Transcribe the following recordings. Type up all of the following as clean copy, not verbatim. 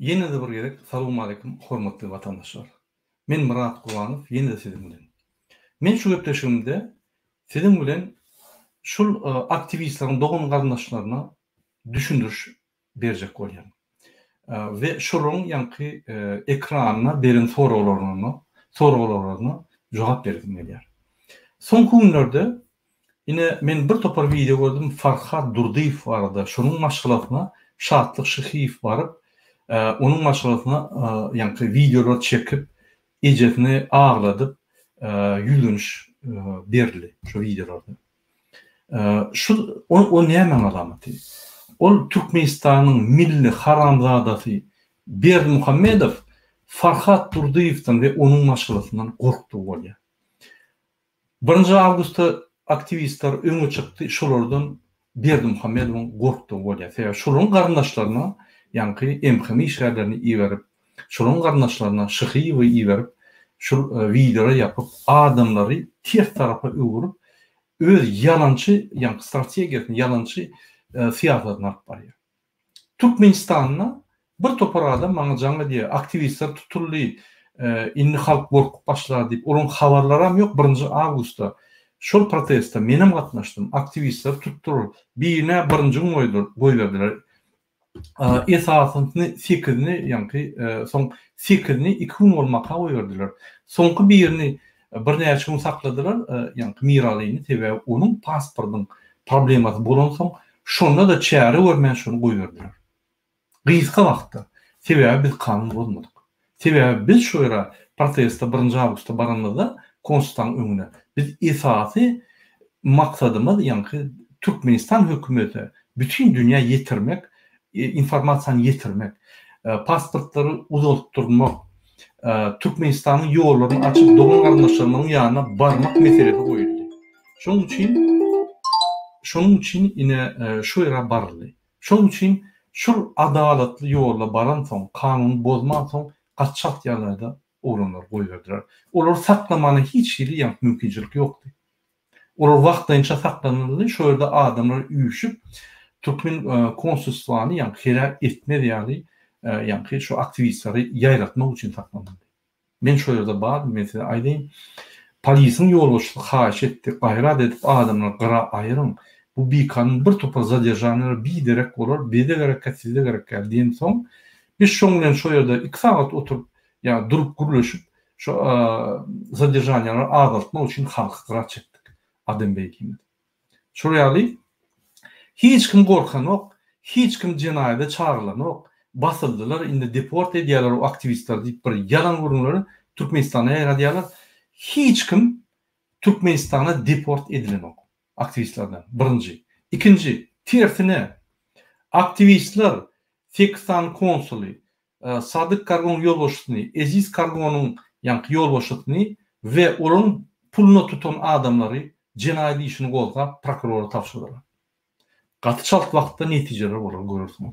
Yine de bir gerek. Salamu aleyküm, hormatly vatandaşlar. Men Murat Gulanov, yine de sizin bilen. Men şu köpleşimde sizin bilen şul aktivistlerin doğum kardeşlerine düşündürüş berjek bolýan. Ve şolun yankı ekranına berin sorularına cevap berdim gelýär. Soňky günlerde yine men bir topar video gördüm. Farhat Durdiýew barada şonun maşgulatyna Şatlyk Şyhyýew baryp onun maşgulatyna yankı videolar çekip ejetini ağladyp ýüzünüş berli şu videolarda. Şu o näme alamaty? Ol Türkmenistanyň milli haramzadasy Berdi Muhammedow Farhat Durdiýewden we onun maşgulatyndan gorkdy bolýar. 1 awgustda aktivistler öňe çykdy, şolardan Berdi Muhammedow gorkdy bolýar. Sebäbi şolaryň garyndaşlaryna yankı emhemi işgärlerini iýerip, şolaryň garyndaşlaryna Şyhyýewy iýerip, şu videolar yapıp adamlary tek tarafa öwürip öz yalançy yankı strategiýasyny yalançy siýasatyny alyp barýar. Türkmenistanyna bir topar adam maňa jaňa diýär, aktivistler tutuldy, indi halk gorkup başlady diýip, olaryň habarlaram ýok. 1 awgustda şol protestde menem gatnaşdym. Aktivistler tutdular. Birine 1 gün goý berdiler. Esasyny 8-ni yankı soň 8-ni 2 gün bolmaka goý berdiler. Soňky birini bir näçe gün sakladylar, yankı miralyny sebäbi onun pasportynyň problemasy bolan soň şonda da çäre görmän şonu goý berdiler. Gyzga wagtda sebäbi biz kanun bolmadyk. Sebäbi biz şu ýere protestde 1 awgustda baranda konstitusiýanyň öňüne biz esasy maksadymyz yankı Türkmenistan hökümeti bütün dünya yetirmek, informasiýany yetirmek, pasportlary uzatdyrmak, Türkmenistanyň ýollaryny açyp doğum garyndaşlarynyň ýanyna barmak meselesi goýuldy. Şonuň üçin ine şu ýere barly. Şonuň üçin şu adalatly ýolda baran soň, kanun bozman soň gaçak ýerlerde oranlar goýberdiler. Olar saklamanyň hiç ýeri ýa mümkinçilik ýokdy. Olar wagtynça saklanyldy, şu ýerde adamlar üýüşüp Türkmen konstitusiýasyny ýa hera etmedi ýaly ýa şu aktivistleri ýaýratmak üçin saklandy. Men şu ýerde bar, mesela aýdym, polisiň ýolbaşçylygy haýyş etdi, gaýrat edip adamlar gara aýyryn. Bu bir topar zadержанlar biderek bolar, bede gerek, sizde gerek diýen soň biz şoň bilen şu ýerde 2 saat oturup ýa durup gürleşip şu zadержанялар agatmak üçin halky gara çekdik. Adam beýkimi. Şu ýaly hiç kim gorkan ok, hiç kim jenaýda çağrılan ok. Basıldılar, indi deport edýärler o aktivistler diýip bir yalan gurunlary Türkmenistana ýaradýarlar. Hiç kim Türkmenistana deport edilen ok. Aktivistlerden. 1. 2. Tersine aktivistler Tekistan konsuli Sadyk Kargon ýolbaşçysyny, Eziz Kargonyň ýankı ýolbaşçysyny we olaryň puluna tutan adamlary jenaýat işini gozgap prokurora tapşyrdylar. Gatyçalt wagtda netijeler bolar görürsüň.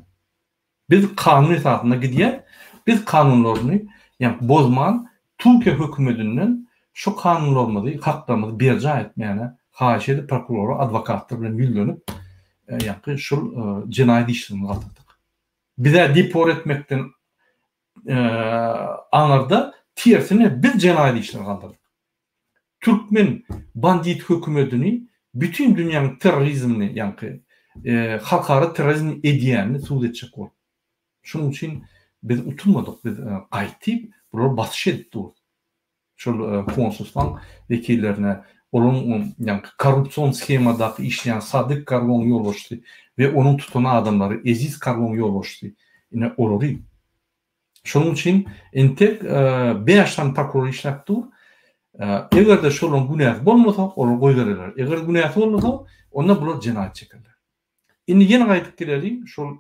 Biz kanun esasına gidýär, biz kanunlaryny ýa bozman Türkiýe hökümetinden şu kanunlarymyzy, haklarymyzy berja etmäne haýyş edip prokurora, adwokatlar bilen ýüzlenip ýa şu jenaýat işini gatyrdyk. Bize deport etmekden anlarda tersine biz jenaýat işini galdyrdyk. Türkmen bandit hökümetini bütün dünyanın terrorizmini yankı halkara terrorizm edýänini suud etjek bolup. Şonuň üçin biz utunmadyk, biz gaýtyp bular basyş edip şol konsultan vekillerine olaryň yankı korrupsiýon schemadaky işleýän Sadyk Kargon ýolbaşçysy we onun tutan adamlary Eziz Kargon ýolbaşçysy ine olary. Şonuň üçin entek 5 tan prokuror işläpdi. Eger şolaryň günäsi bolmasa, olar goýberler. Eger günäsi bolmasa, onda bular jenaýat çekerler. Indi ýene gaýtyp gelelim, şol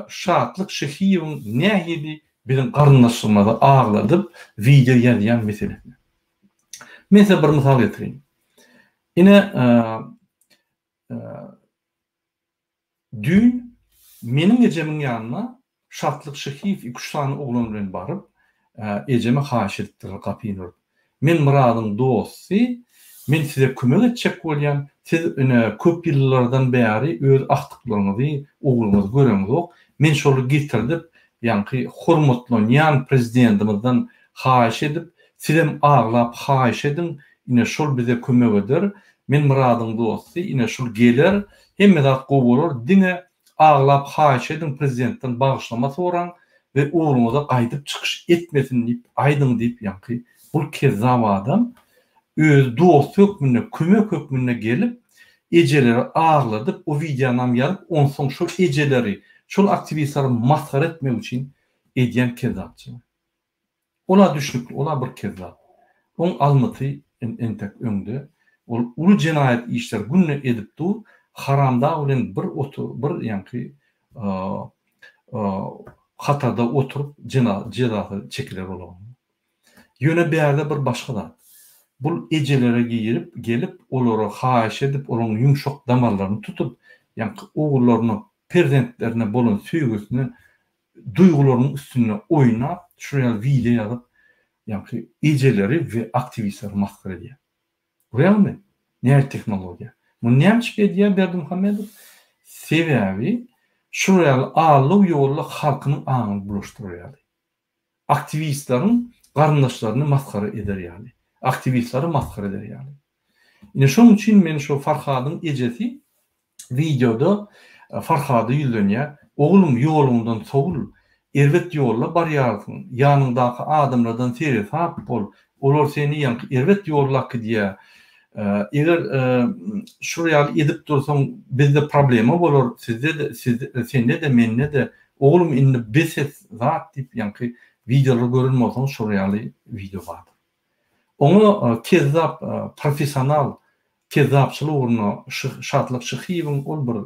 Şatlyk Şyhyýewiň nähili bilen garyndaşlygynda ağladyp video ýazýan meselesini. Men size bir misal getireyim. Ine dün menin ejemiň ýanyna Şatlyk Şyhyýew 2 tane oglum bilen baryp ejeme haýyş etdiler kapyny. Men Muradyň dosty, men size kömek etjek bolýan, siz köp ýyllardan bäri öz aktyklaryňyzy, ogluňyzy göreňiz ok. Men şolu getirdim, yani hormatlan yan prezidentimizden haýyş edip sizem ağlap haýyş edin ine şol bize kömek eder. Men muradyň dosty ine şol geler hemme zat gowy dine ağlap haýyş edin prezidentden bagyşlama soran ve oğluňyza gaýdyp çykyş etmesin diýip aýdyn diýip ýa-ni bu kezzap adam öz dost hökmüne kömek hökmüne gelip ejeleri ağladyp o videonam ýalyp on soň şol ejeleri şol aktivistleri maskara etmek üçin edýän kezzapçy. Ola düşnükli, ola bir kezzap. On almaty entek öňde ol uly jenaýat işler günne edip dur haramda bilen bir ýa-ni hatada oturup cezasy çekiler bolan. Ýöne berde bir başga da. Bu ejelere gelip olary haýyş edip olaryň ýumşak damarlaryny tutup ýa-ni ogullarını prezidentlerine bolan söýgüsini duýgularynyň üstüne oýnap şuraya video ýazyp ýa-ni ejeleri we aktivistler maskara edýär. Realmi? Näme teknologiýa? Bu näme edýär Berdimuhammedow? Sebäbi şuraya alyp ýolla halkynyň aňyny bulaşdyrýar. Aktivistlaryň garyndaşlaryny maskara eder ýaly. Aktivistleri maskara eder ýaly. Ine şoň üçin men şu Farhadyň ejesi videoda Farhady ýüzlenýär. Oğlum ýolundan sowul, erwet ýolla barýarsyň. Ýanyndaky adamlardan seri sap bol. Olar seni ýa-ni erwet ýollaky diýär. Eger şuraya edip dursaň bizde problema bolar. Sende de mende de oğlum indi beses zat diýip ýa-ni videolar görünmeseň şuraya video bar. Onu kezzap profesional kezzapçylyk uğruna şatlyk şyhybyň ol bir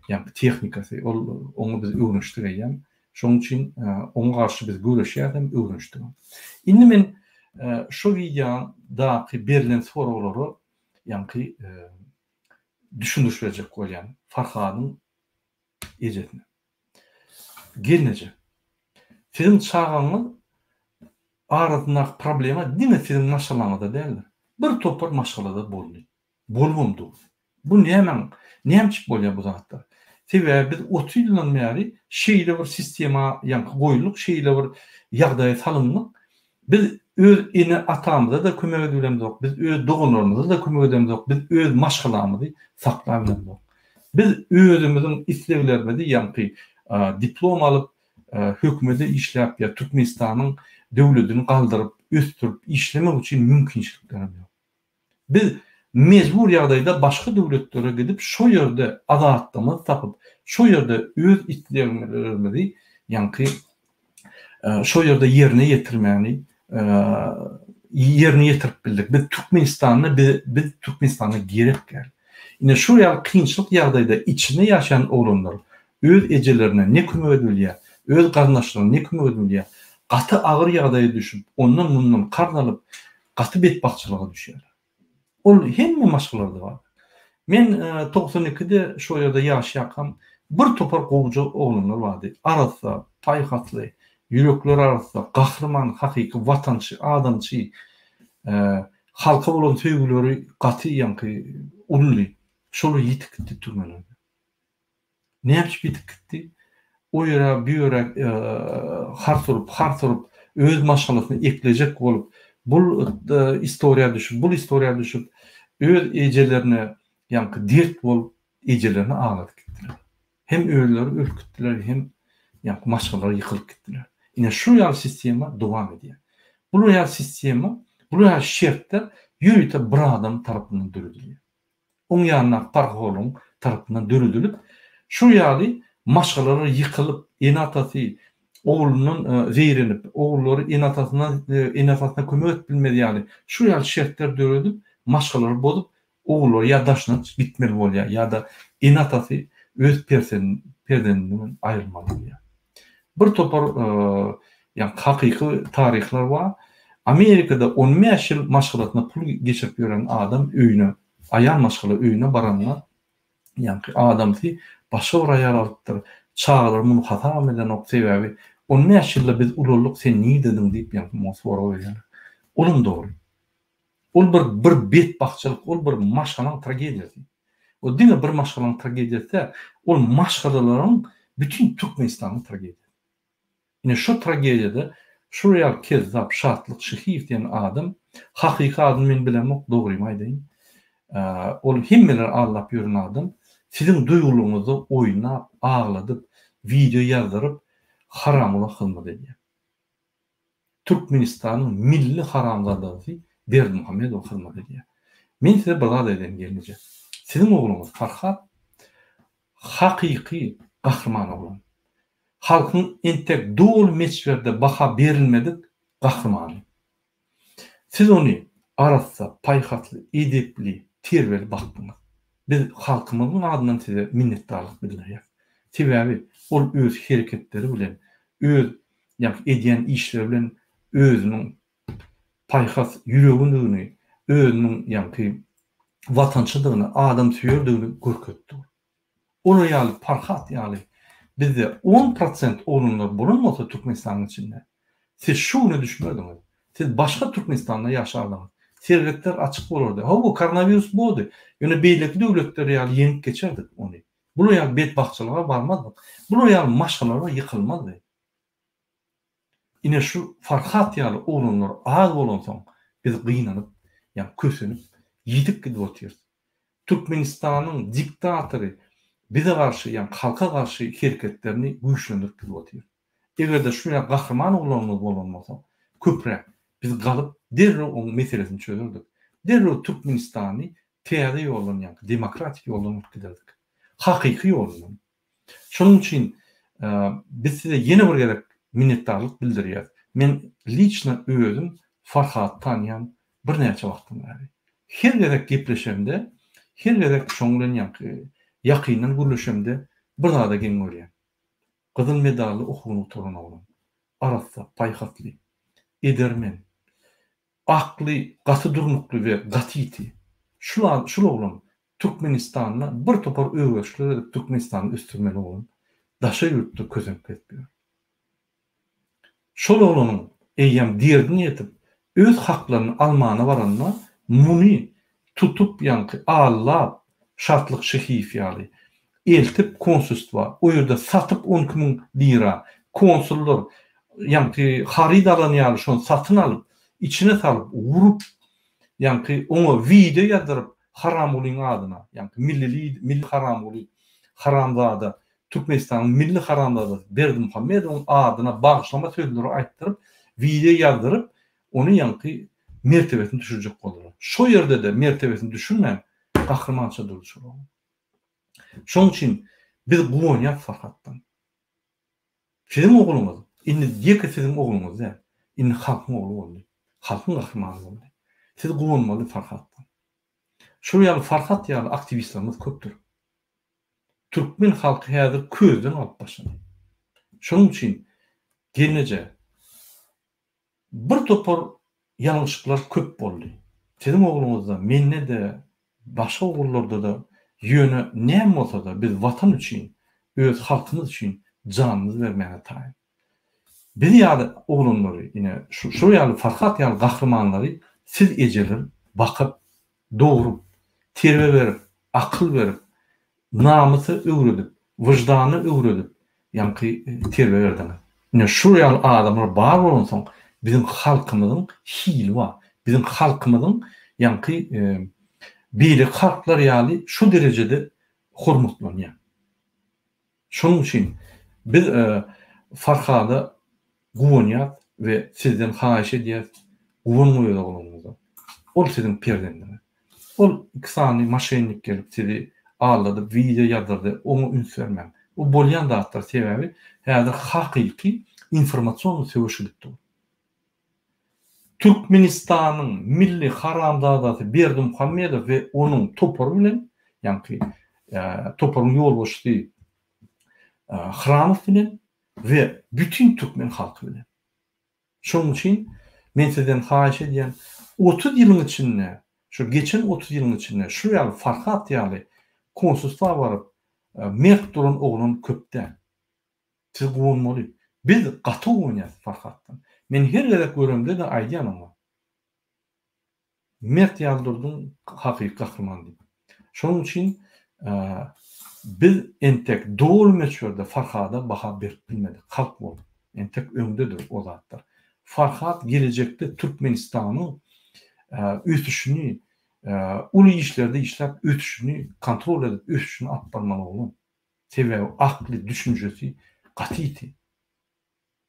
ýa-ni tehnikasy onu biz öwrenişdirýän. Şoň üçin oňa garşy biz göreşýärem öwrenişdirýän. Indi men şu videodaky berilen soraglary ýa-ni düşündürjek bolýan Farhadyň ejesine. Gelneje. Film çağanyň aradynak problema dime film maşgalanyda däldir. Bir topar maşgalada boldy. Bolmamdy. Bu näme bolýar bu zatlar? Sebäbi biz 30 ýyldan bäri şeýle bir sistema ýa-ni goýulyk, şeýle bir ýagdaýa salyndyk. Biz öz ene atamyza da kömek edemdik. Biz öz dogunlarymyza da kömek edemdik. Biz öz maşgalamyzy saklap edemdik. Biz özümizin isleglerimizi ýa-ni diplom alyp hökümete işläp ýa Türkmenistanyň döwletini galdyryp, östürüp işlemek üçin mümkinçiliklerimiz ýok. Biz mecbur ýagdaýda başga döwletlere gidip şo ýerde azatlygymyzy tapyp, şo ýerde öz isleglerimizi ýa-ni şo ýerde ýerine ýetirmäni ýerine ýetirip bildik. Biz Türkmenistana gerek gel. Ine şu kynçylyk ýagdaýda içinde ýaşayan oglanlar öz ejelerine ne kömek edilýär, öz garyndaşlaryna ne kömek edilýär, gaty agyr ýagdaýa düşüp, ondan mundan karnalyp, gaty betbakçylyga düşýär. Ol hemme maşgalarda bar. Men 92-de şo ýerde ýaşaýakam bir topar gowjy oglanlar bardy. Arasda paýhatly, ýürekler arasda gahrman, hakyky watançy, adamçy, halka bolan söýgüleri gaty ýa-ni ully. Şol ýitip gitdi türmelerde. Näme bitip gitdi? O ýere bir ýere harturup öz maşgalasyny eklejek bolup bu istoriýa düşüp öz ejelerine ýa-ni dert bolup ejelerini ağladyp gitdiler. Hem öýleri ürkütdiler, hem ýa-ni maşgalary ýykylyp gitdiler. Ine şu ýaly sistema dowam edýär. Bu ýaly sistema, bu ýaly şertler ýürüte bir adam tarapyndan döredilýär. Oň ýanyna pargolun tarapyndan döredilip, şu ýaly maşgalary ýykylyp, enatasy oğlunun zehrenip, oğulları enatasına kömek etbilmedi ýaly. Şu ýaly şertler döredip, maşgalary bozup, oğulları ýa daşyna gitmeli bolýar, ýa da enatasy öz perdendinden aýrylmaly bolýar. Bir topar ýa hakyky taryhlar bar. Amerikada 15 ýyl maşgalatyna pul geçirip ýören adam öýüne, aýan maşgala öýüne baranlar, ýa-ni adamsy başga bir aýal alypdyr. Çağlar muny hatam eden ok sebäbi 15 ýylda biz ululuk sen niýe dedin diýip ýa-ni sora berýär. Olum dogry. Ol bir betbakçylyk, ol bir maşgalaň tragediýasy. O diňe bir maşgalaň tragediýasy, ol maşgalalaryň bütün Türkmenistanyň tragediýasy. Ine şu tragediyada şu real kezzap şartlık şehif diyen adam hakiki adım men bilemek doğruyum aydayım. Ol himmeler ağlap yürün adam sizin duyguluğunuzu oynap ağladıp video yazdırıp haram ola kılmadı diye. Türkmenistan'ın milli haramzadası Berdi Muhammed kılmadı diye. Men size bala eden gelince sizin oğlunuz Farhat hakiki kahraman oğlan. Halkın entek doğul meçverde baha berilmedik kahramanı. Siz onu arasa, payhatlı, edepli, terveli baktınız. Biz halkımızın adından size minnettarlık bildiriyoruz. Sebebi ol öz hareketleri bilen, öz ediyen işleri bilen, özünün payhat yüreğini, özünün vatançılığını, adam süyürdüğünü görketdi. Onu yani parhat yani bizde 10% oğlunlar bulunmasa Türkmenistan'ın içinde. Siz şunu düşünmediniz. Siz başka Türkmenistan'da yaşardınız. Servetler açık olurdu. Ha bu koronavirüs bu oldu. Yani beylikli devletler yani yenip geçerdik onu. Bunu yani bedbahtçılığa varmadık. Bunu yani maşkalara yıkılmadı. Yine şu Farhat yani oğlunlar ağır olunsan biz kıynanıp yani kösünüp yedik gidip otuyoruz. Türkmenistan'ın diktatörü bize karşı yani halka karşı hareketlerini güçlendirip gidip otuyoruz. Eğer de şuna kahraman oğlanımız olunmasa köprek biz kalıp derre onun meselesini çözürdük. Derre Türkmenistan'ı teyade yolun yani demokratik yolun giderdik. Hakiki yolun. Şunun için biz size yeni bir gerek minnettarlık bildiriyoruz. Men liçna özüm Farhat tanıyan bir neçe vaktim var. Her gerek gepleşemde, her gerek şoňlan yakynyň gürleşemde bir da gen görýär. Kızıl medallı okunup turan oğlan. Arasa, payhatlı, edermen, aklı, gatı durnuklu ve gatiti. Şul oğlan Türkmenistan'la bir topar öwreşler edip Türkmenistan'ı üstürmeli oğlan. Daşa yurttu közüp ketmiyor. Şol oğlanın eýem diýerdini etip öz haklaryny almana baranma muni tutup yankı ağlap şartlık şehif ýaly eltip konsulstva o ýerde satyp 10.000 lira konsullor yankı haridalan ýaly şonu satyn alyp içine salyp urup yankı oňa video ýazdyryp haram bolyň adyna yankı milli haram boly haramzada Türkmenistan'ın milli haramzada Berdi Muhammed oň adyna bagşlama sözleri aýtdyryp video ýazdyryp onu yankı mertebesini düşürecek bolýar. Şo ýerde de mertebesini düşürmän kahramança duruşur. Şoň üçin biz goňýar Farhatdan. Sizin oğlunuz, indi diýek sizin oğlunuz da, indi halkyň oğlu boldy. Halkyň gahrymany boldy. Siz goňmaly Farhatdan. Şu ýaly Farhat ýaly aktivistlerimiz köpdür. Türkmen halky häzir közden alyp başlady. Şoň üçin gelneje bir topar ýalňyşlyklar köp boldy. Sizin oğlunuzda, menne de, başga oğullarda da ýöne näme bolsa da biz watan üçin, öz halkymyz üçin canymyzy bermäge taýyn. Bir ýaly oğlanlary, ine şu ýaly Farhat ýaly gahrymanlary siz ejeler bakyp, dogrup, terbe berip, akyl berip, namysy öwredip, wyjdany öwredip, ýa-ni terbe berdiňiz. Ine şu ýaly adamlar bar bolansoň bizim halkymyzyň hili bar. Bizim halkymyzyň ýa-ni bilik halklar ýaly şu derejede hormatlanýar. Şoň üçin biz Farhada goňýar we sizden haýyş edýär, goňmaýar bolmagy. Ol sizin perdendiňiz. Ol iksany maşennik gelip sizi ağladı, video ýazdy, onu üns bermän. O bolýan zatlar sebebi häzir hakiki informasiýon söwüşlikdir. Türkmenistan'ın milli haramzadası Berdi Muhammedow ve onun toporu bilen, yani toporun yol boşluğu Hramov bilen ve bütün Türkmen halkı bilen. Şoň üçin men sizden haýyş edýän 30 ýylyň içinde, şu geçen 30 ýylyň içinde şu ýaly Farhat ýaly konsulstwa baryp merk duran oğlan köpden. Siz goňmaly. Biz gaty oňýar Farhatdan. Men her gerek görümde de aýdýanam. Mert ýaldyrdyň hakiki gahrman diýip. Şoň üçin biz entek doğul meçhurde Farhada baha berip bilmedik. Halk bol. Entek öňdedir o zatlar. Farhat gelecekte Türkmenistan'ı ötüşünü, ulu işlerde işlep ötüşünü kontrol edip ötüşünü atbarmalı olun. Sebäbi akly düşünjesi gatydy.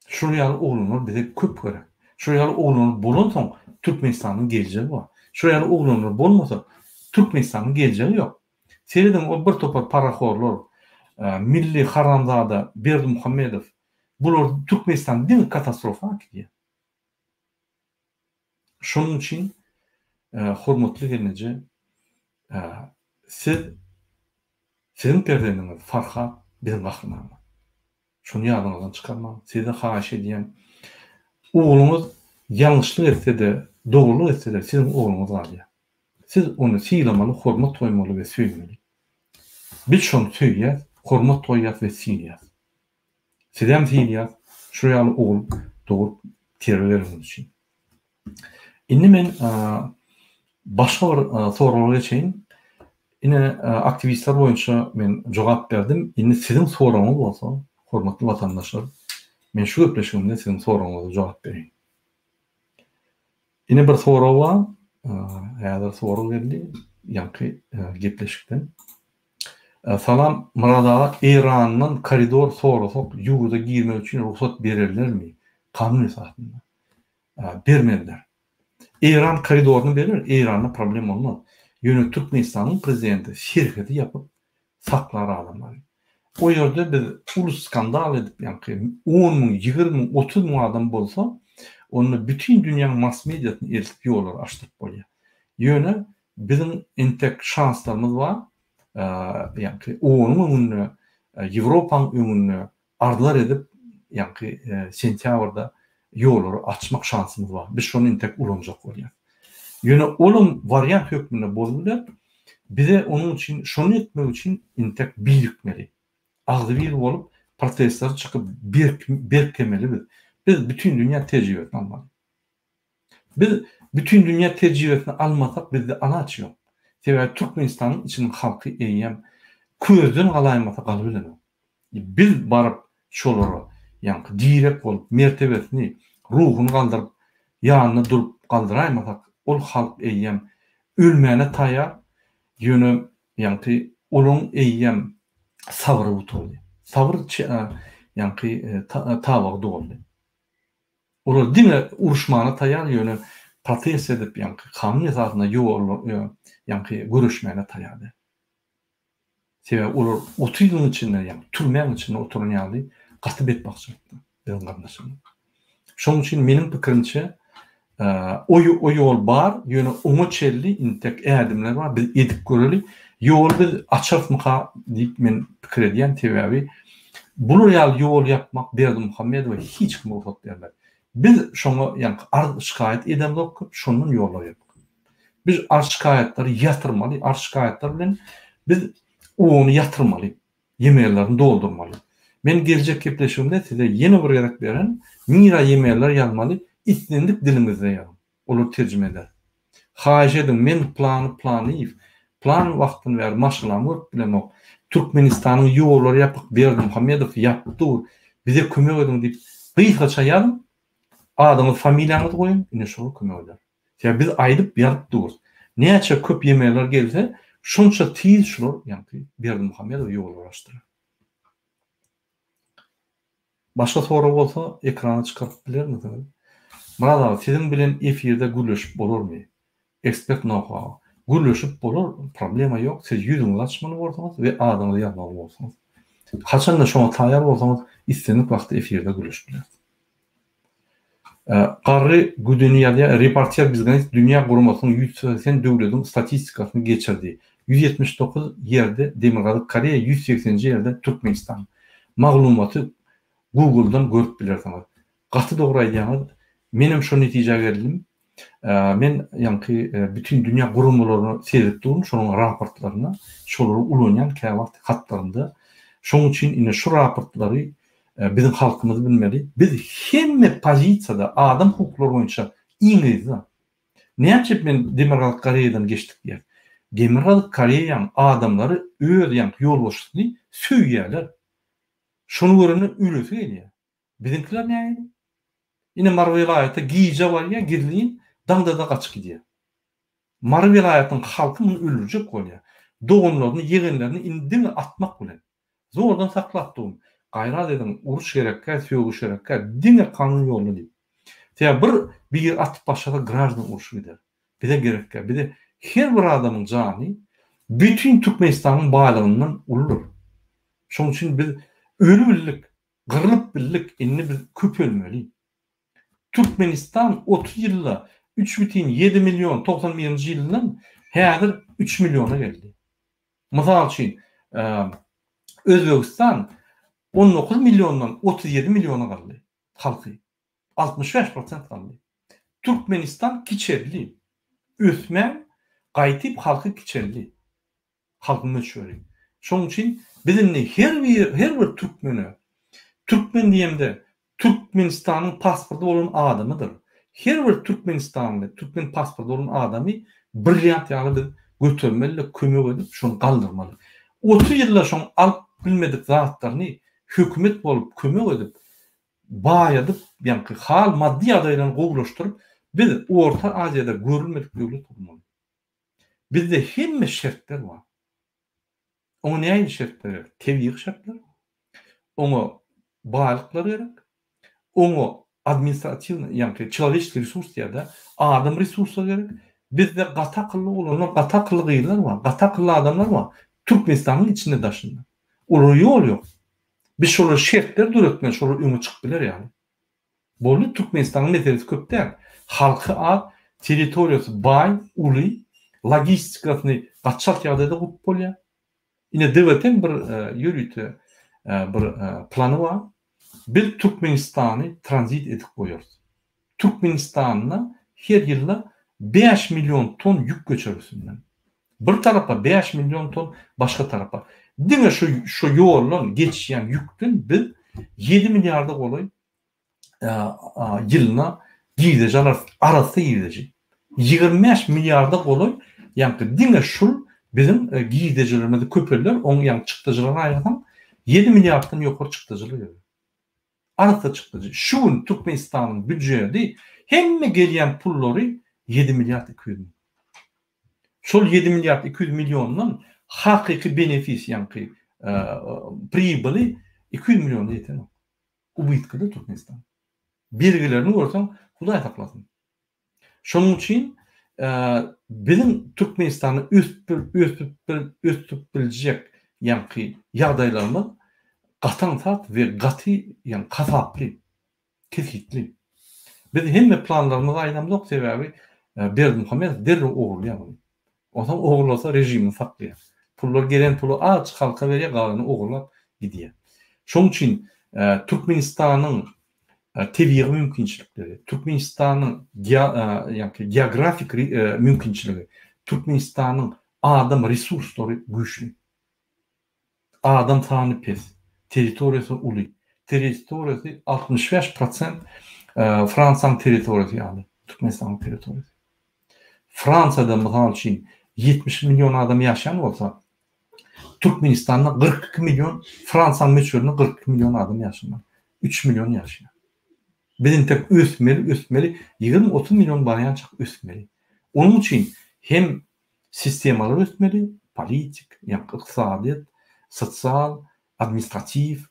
Şuraya oğlunlar bize köp gerek. Şuraya oğlunlar bolan soň Türkmenistanyň geljegi bar. Şuraya oğlunlar bolmasa Türkmenistanyň geljegi ýok. Sereden o bir topar paraxorlar, milli haramzada Berdimuhammedow, bular Türkmenistan diňe katastrofa akýar. Şonuň üçin hormatly gelneje, sizin perdeniňiz Farhat bizim gahryman. Şunu ýadyňyzdan çykarmaň. Size haýyş edýän oğlunuz ýalňyşlyk etse de, dogrulyk etse de sizin oğlunuz galýar. Siz onu siýlamaly, hormat toýmaly we süýmeli. Biz şonu süýýär, hormat toýýar we süýýär. Sizem süýýär, şu ýaly oğul doğup terörlerimiz üçin. Indi men başga bir soralara geçeýin. Ine aktivistler boýunça men jogap berdim. Indi sizin soraňyz bolsa, hormatly vatandaşlar, men şu gepleşigimde sizin soraňyza jogap bereyim. Ine bir soraw bar, häzir soraw geldi, ýa-ni gepleşikden. Salam, Muradaga Iranyň koridor sorasak, ýurda girmek üçin ruhsat bererlermi? Kanun esasında. Bermediler. İran koridoruny berer, İran'da problem olmaz. Ýöne Türkmenistanyň prezidenti şirketi yapıp saklar adamlar. O ýerde biz ulus skandal edip, ýa-ni 10 000, 20 000, 30 000 adam bolsa, onu bütün dünýäň mass mediasyny eltip ýollar açdyk bolýar. Ýöne bizim entek şanslarymız bar. Ýa-ni onun öňünde, Ýewropanyň öňünde ardylar edip, ýa-ni sentýabrda ýolları açmak şansımız var. Biz şonu entek ulanjak bolýar. Ýöne olum variant hökmünde bolýar. Bize onun için şonu etmek için entek birikmeli. Agzybir bolup protestler çıkıp berkemeli biz. Biz bütün dünya tecrübesini almaly. Biz bütün dünya tecrübesini almasak bizde anaç ýok. Sebäbi Türkmenistanyň içiniň halky eýýän közden galaýmasa galybiler. Biz barıp şolara ýa-ni direk bolup mertebesini, ruhuny galdyryp ýanyna durup galdyraýmasak, ol halk eýýän ölmäne taýar, ýöne ýa-ni olaň eýýän sabry utuldy. Sabr ýa-ni tawagy doldy. Olar dine uruşmana taýar, ýöne protest edip, ýa-ni kanun esasında ýollar, ýa-ni görüşmäne taýardy. Sebäbi olar 30 ýylyň içinde, ýa-ni türmeň içinde oturan ýaly gatyp etmekçilikdi. Benim gardaşym. Şonuň üçin meniň pikirimçe o ýol bar, ýöne oňa çelli intek ädimler bar, biz edip göreli. Ýol biz açarmyka diýip men pikir edýän sebäbi bu ýol ýapmak Berdimuhammedow hiç kim ruhsat bermedi. Biz şoňa ýa-ni şikayet edemok, şondan ýollar ýapyk. Biz şikayetleri ýatyrmaly, şikayetler bilen biz onu ýatyrmaly, ýemerlerini doldurmaly. Men gelecek gepleşigimde size yeni bir gerek beren mira yemeğler yazmalı, itlendik dilimizde yazın. Olur tercüme eder. Haýyş edin, men planyp, plan wagtyny ber maşgalamy bilemok. Türkmenistanyň ýollary ýapyk Berdimuhammedow yapdy. Bize kömek edin diýip gysgaça ýazyn. Adyňyzy, familiýaňyzy goýun, ine şol kömek eder. Ýa biz aýdyp ýarypdyr. Näçe köp yemeğler gelse, şonça tiz şular, ýa-ni Berdimuhammedow ýollar açdyr. Başka soru bolsa ekrana çıkartıp bilermisiniz? Murada, sizin bilen efirde gülleşip bolurmy? Ekspert know-how. Gülleşip bolur, problema ýok. Siz ýüzüňizi açmaly bolsaňyz we adyňyzy ýazmaly bolsaňyz. Haçan da şoňa taýýar bolsaňyz, istenip wagtda efirde gülleşip bilersiz. Garry Güdeniýa reporter bizden dünýä guramasynyň 180 döwletiň statistikasyny geçirdi. 179 ýerde Demirgalyk Koreýa, 180-nji ýerde Türkmenistan. Maglumaty Google'dan görüp bilersiňiz. Gaty dogry aýdýaňyz, menim şo netije geldim. Men ýa-ni bütün dünýä gurumlaryny sezip durun, şonuň raportlaryna, şolary ulanýan käwagt hatlarynda. Şonuň üçin ine şu raportlary bizim halkymyz bilmeli. Biz hemme pozisiýada adam hukuklary boýunça iňiz. Näçe men Demirgalyk Koreýadan geçdik diýär. Demirgalyk Koreýanyň adamlary öz ýa-ni ýolbaşçyny süýýärler. Şunu göreni ülüsü gelýär. Bizimkiler näýdi? Ine Mar vilayaty giýje var ya, girliň dağda gaçyp gidýär. Mar vilayatynyň halky muny öldürjek bolýar. Doğunlaryny, ýegenlerini indin atmak bilen. Zordan saklatdym. Gaýra dedim, uruş gerekkä, söwüş gerekkä, diňe kanun ýolu diýip. Täze bir atyp başladı grajdan uruşy gider. Bize gerekkä, bize her bir adamyň jany bütün Türkmenistanyň baýlygyndan ulur. Şoň üçin biz ölü bildik, gyrılıp bildik, inni biz köp ölmeli. Türkmenistan 30 ýylda 3,7 milyon 91-nji ýyldan häzir 3 milyona geldi. Mysal üçin Özbegistan 19 milyondan 37 milyona galdy halky. 65% galdy. Türkmenistan kiçerli. Ösmen gaýtyp halky kiçerli. Halkyň möçberi. Şoň üçin bizimni her bir Türkmen diýende Türkmenistanyň pasporty bolan adamydyr. Her bir Türkmenistanly, Türkmen pasporty bolan adamy brilliant ýaly götürmeli, kömek edip şonu galdyrmaly. 30 ýylda şoň alyp bilmedik zatlaryny hökümet bolup kömek edip baýadyp, ýa-ni hal maddi ýagdaýlaryny gowlaşdyryp biz Orta Aziýada görülmedik döwlet bolmaly. Bizde hemme şertler bar. Oňa näme şertler? Tebiğ şertler. Oňa baýlyklar gerek. Oňa administratiwny, ýa-ni человеческий resurs ýa-da adam resursy gerek. Bizde gatakylly bolan, gatakylly gyýlar bar, gatakylly adamlar bar. Türkmenistanyň içinde daşyndy. Olar ýol ýok. Biz şolar şertler döretmen, şolar öňe çykyp biler ýaly. Bolu Türkmenistanyň meselesi köp däl. Halky az, territoriýasy baý, uly, logistikasyny gaçak ýagdaýda gup bolýar. Ine devletin bir ýürüti, bir plany bar. Biz Türkmenistany transit edip goýarys. Türkmenistanyna her ýylda 5 milyon ton yük göçerisinden. Bir tarafa 5 milyon ton, başka tarafa. Diňe şu ýollan geçýän ýükden biz 7 milyarda golaý ýylyna giýdeje arasy giýdeje. 25 milyarda golaý, ýa-ni diňe şu bizim giýdejelerimizi köpeler, oň ýa-ni çykdyjylaryna aýyrdan 7 milyardan ýokary çykdyjylar ýa. Arasy çykdyjy. Şu Türkmenistanyň büdjeti hemme gelýän pullary 7 milyard 200 milyon. Şol 7 milyard 200 milyondan hakyky benefis, ýa-ni pribili 200 milyon ýeter. Ubytkada Türkmenistan. Belgilerini görseň, Hudaý saklasyn. Şonuň üçin bizim Türkmenistany ösüp biljek, ýa-ni ýagdaýlarymyz gatantat we gaty, ýa-ni kasaply, kesitli. Biz hemme planlarymyzy aýdamyk sebäbi Berdimuhamedov derre ogurlaýar. Oňa ogurlasa rejimini saklaýar. Pullar gelen pulu aç halka berýär, galyny ogurlap gidýär. Şoň üçin Türkmenistanyň tebiğ mümkinçilikleri, Türkmenistanyň geografik mümkinçiligi, Türkmenistanyň adam resurslary güçlü. Adam sany pes, territoriýasy uly. Territoriýasy 65% Fransaň territoriýasy ýaly, Türkmenistanyň territoriýasy. Fransada mysal üçin 70 milyon adam ýaşaýan bolsa, Türkmenistanda 42 milyon, Fransaň meçhurunda 42 milyon adam ýaşaýar. 3 milyon ýaşaýar. Bizim tek ösmeli 20-30 milyon baryançak ösmeli. Onun için hem sistemalar ösmeli, politik, yani iqtisadiyyat, sosyal, administratif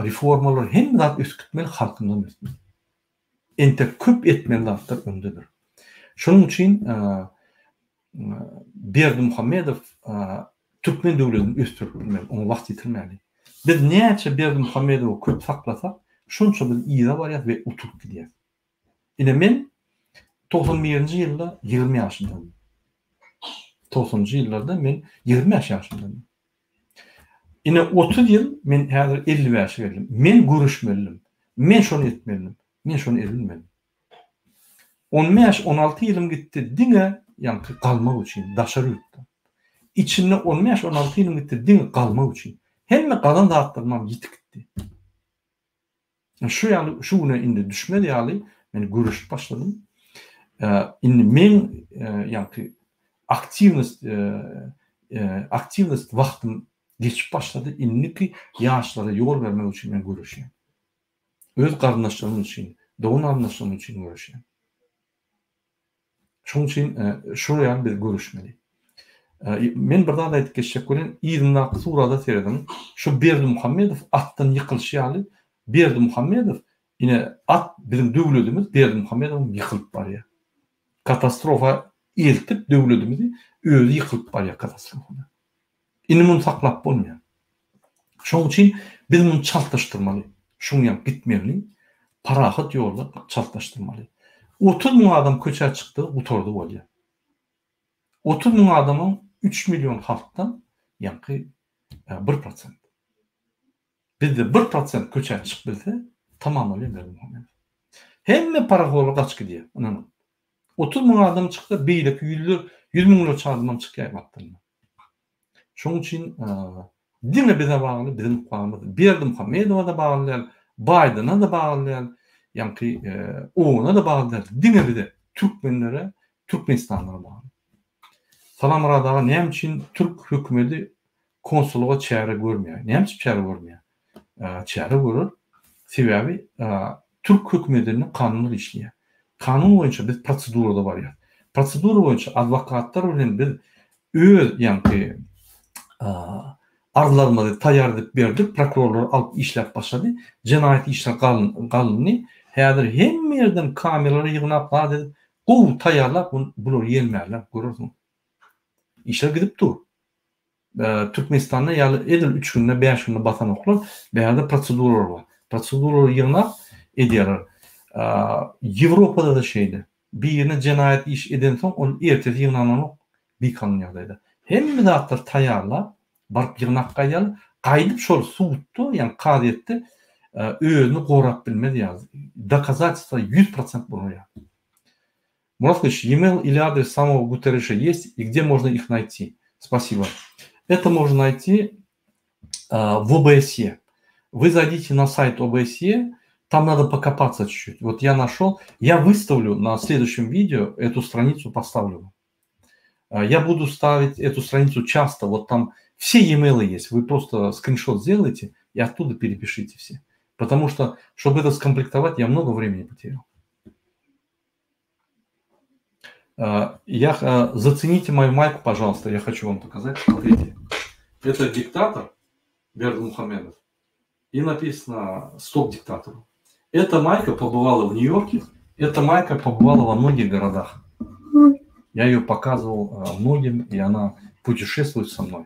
reformalar hem de öskütmeli, halkından ösmeli. Ente köp etmeli dağıtlar öndedir. Şunun için Berdimuhamedov Türkmen döwletini östürmeli, onu vakt yitirmeli. Biz näçe Berdimuhamedov'u köp saklasak, şunça biz iyide varýar we utup gidýär. Ine men 91-nji ýylda 20 ýaşyndaym. 90-njy ýyllarda men 20 ýaşyndaym. Ine 30 ýyl men häzir 50 ýaşa geldim. Men görüşmelidim. Men şonu etmelidim. Men şonu edilmedim. 15-16 ýylym gitdi diňe, ýa-ni galmak üçin, daşary ýurtda. İçinde 15-16 ýylym gitdi diňe galmak üçin. Hemme galan dağıtdyrmam ýitip gitdi. Şu ýaly şu güne indi düşmedi ýaly men görüşüp başladym. Indi men ýa-ni aktivist wagtym geçip başlady. Indiki ýaşlara ýol bermek üçin men görüşýän. öz garyndaşlarym üçin, dowun aryndaşlarym üçin görüşýän. Şoň üçin şu ýaly biz görüşmeli. Men bir daha aýdyp geçjek bolan ýygyna surada seredim. Şu Berdimuhammedow atdan ýykylşy ýaly Berdimuhammedow ine at bizim döwletimiz Berdimuhammedow ýykylyp barýar. Katastrofa eltip döwletimizi özü ýykylyp barýar katastrofada. Ine muny saklap bolmaýar. Şoň üçin biz muny çaltaşdyrmaly. Şoňa gitmeli. Parahat ýolda çaltaşdyrmaly. 30 000 adam köçe çykdy, utordy bolýar. 30 000 adamın 3 milyon halktan ýa-ni 1%. Bizde 1% köçe çyk bilse tamam öyle. Hemme paragoly gaç gidiyor. 30 000 adam çykdy, beýleki 100 000 çadymdan çykýar batdyň. Şoň üçin diňe bize bagly bizim kuwamyz Berdimuhammedowa da bagly, Biden'a da bagly, ýa-ni ona da bagly. Diňe bize Türkmenlere, Türkmenistanlara bagly. Salam Radaga näme üçin Türk hökümeti konsulluğa çäre görmýär? Näme üçin çäre görmýär? Çäre görür. Sebebi Türk hökümetinin kanuny işleýär. Kanun boýunça biz prosedurada barýar. Prosedura boýunça adwokatlar bilen biz öz ýa-ni arzularymyzy taýýar edip berdik, prokurorlar alyp işläp başlady. Jenaýat işler galyny häzir hemme ýerden kameralar ýygnap edip, gowy taýýarlap bular ýelmärler, görürsüň. İşler gidip dur. Türkmenistan'da edil 3 günde 5 günde batan oklar. Beyada prosedurlar var. Prosedurları yığınap ediyorlar. Avrupa'da da şeydi. Bir yerine cenayet iş eden son onu ertesi yığınanan bir kanun yağdaydı. Hem de hatta tayarla barıp yığınak kaydalı kaydıp şol suuttu yani kadiyette özünü korap bilmedi yazdı. Доказательства 100% bunu ya. Мурат Ильич, e-mail или адрес самого Гутерреша есть, и где можно их найти? Спасибо. Это можно найти в ОБСЕ. Вы зайдите на сайт ОБСЕ, там надо покопаться чуть-чуть. Вот я нашел, я выставлю на следующем видео, эту страницу поставлю. Я буду ставить эту страницу часто, вот там все e-mail есть, вы просто скриншот сделайте и оттуда перепишите все. Потому что, чтобы это скомплектовать, я много времени потерял. Зацените мою майку, пожалуйста, я хочу вам показать. Смотрите, это диктатор Бердимухамедов, и написано «Стоп диктатору». Эта майка побывала в Нью-Йорке, эта майка побывала во многих городах. Я ее показывал многим, и она путешествует со мной.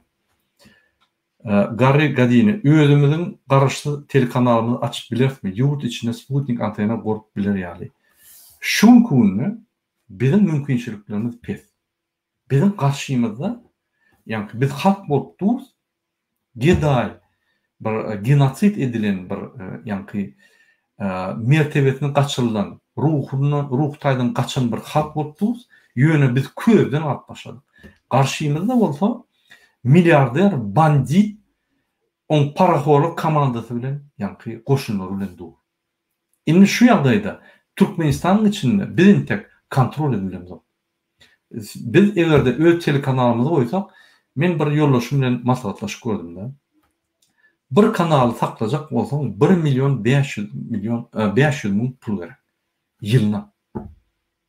Garry Gadini, özümüzün garaşlı telekanalımızı açıp bilermi? Yurt içinde Sputnik antena korup bilir yani. Şun kununu bizim mümkünçiliklerimiz pes. Bizim karşımızda, yani biz halk bolup geday bir genotsit edilen bir yani mertebetini kaçırılan, ruhtaydan kaçan bir halk bolup yönü biz közden alıp başladık. Karşımızda olsa milyarder bandit on paraxoru komandası bilen yani koşunları bilen doğru. Şimdi şu yağdayda Türkmenistan'ın içinde bizim tek kontrol edilemiz. Biz everde öz telekanalımızı koysak, men bir yollaşım bilen maslahatlaşıp gördüm de. Bir kanalı saklayacak olsam 1 milyon 500 bin pul gerek. Yılına.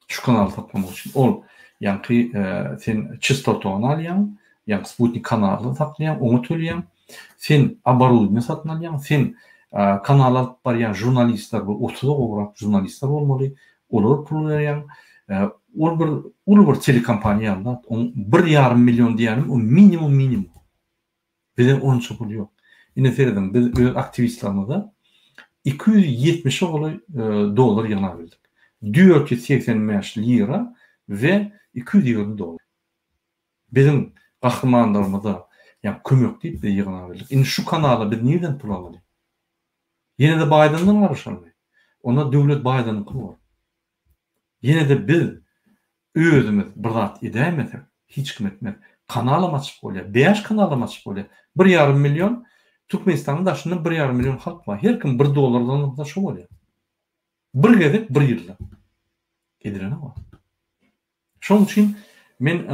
Şu kanalı saklamak için. Ol, yani sen çistotonu alayan, yani Sputnik kanalı saklayan, onu töleyen, sen оборудование satın alayan, sen kanal alıp barayan jurnalistler, 30'a olarak jurnalistler olmalı, olur pul veren, ulu bir telekampaniyanda 1,5 milyon diyelim, o minimum. Bize onun için pul yok. Yine söyledim, biz aktivistlerimize 270 dolar yanabildik. Diyor ki 85 lira ve 220 dolar. Bizim kahramanlarımıza yani kömök deyip de yığınabildik. Şimdi şu kanala biz nereden pul alalım? Yine de Biden'dan arışalım. Ona devlet Biden'ın pulu var. Yine de biz özümüz bırak edemezsek hiç kim etmez. Kanalım açıp oluyor. 5 kanalım açıp oluyor. 1,5 milyon Türkmenistan'ın daşında 1,5 milyon halk var. Her kim 1 dolardan da şu oluyor. Bir gezip 1 yılda. Edirene var. Şunun için ben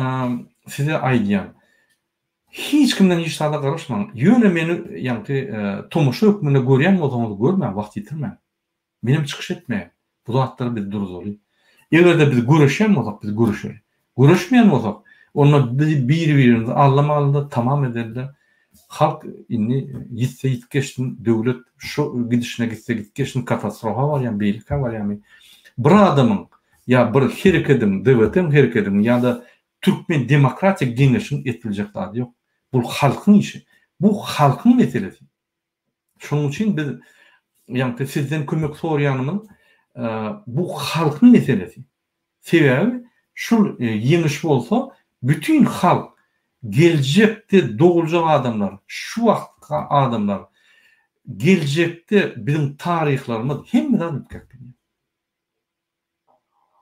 size aydiyan hiç kimden hiç sada karışmam. Yöne meni yani tomoşu hükmüne görýän bolsaňyz görmän, wagt ýitirmän. Benim çıkış etmeýär. Bu zatları biz durdury. Egerde biz görüşýän bolsak biz görüşýär. Görüşmeýän bolsak onlar bir-birimizi anlamalyda tamam ederler. Halk inni gitse gitgeştin döwlet şu gidişine gitse gitgeştin katastrofa var ýa beýlika var ýa bir adamın ya bir herekedim devletin herekedim ya da Türkmen demokratik diňeşin etiljek zady ýok. Bu halkyň işi. Bu halkyň meselesi. Şonuň üçin biz ýa-ni sizden kömek sorýanymyz bu halkyň meselesi. Sebebi şu ýeňiş bolsa bütün halk geljekde doğulacak adamlar, şu wagtga adamlar geljekde bizim taryhlarymyz hemmeden ötkäp bilýär.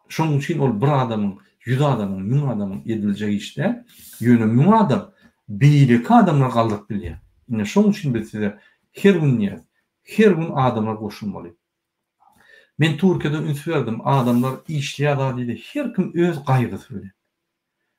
Şonuň üçin ol bir adamyň, 100 adamyň, 1000 adamyň ediljek işte ýöne 1000 adam beýleki adamlar galdyryp bilýär. Ine şonuň üçin biz size her gün adamlar goşulmaly. Men Türkiýede üns berdim, adamlar işleýär diýdi. Her kim öz gaýrysy bilen.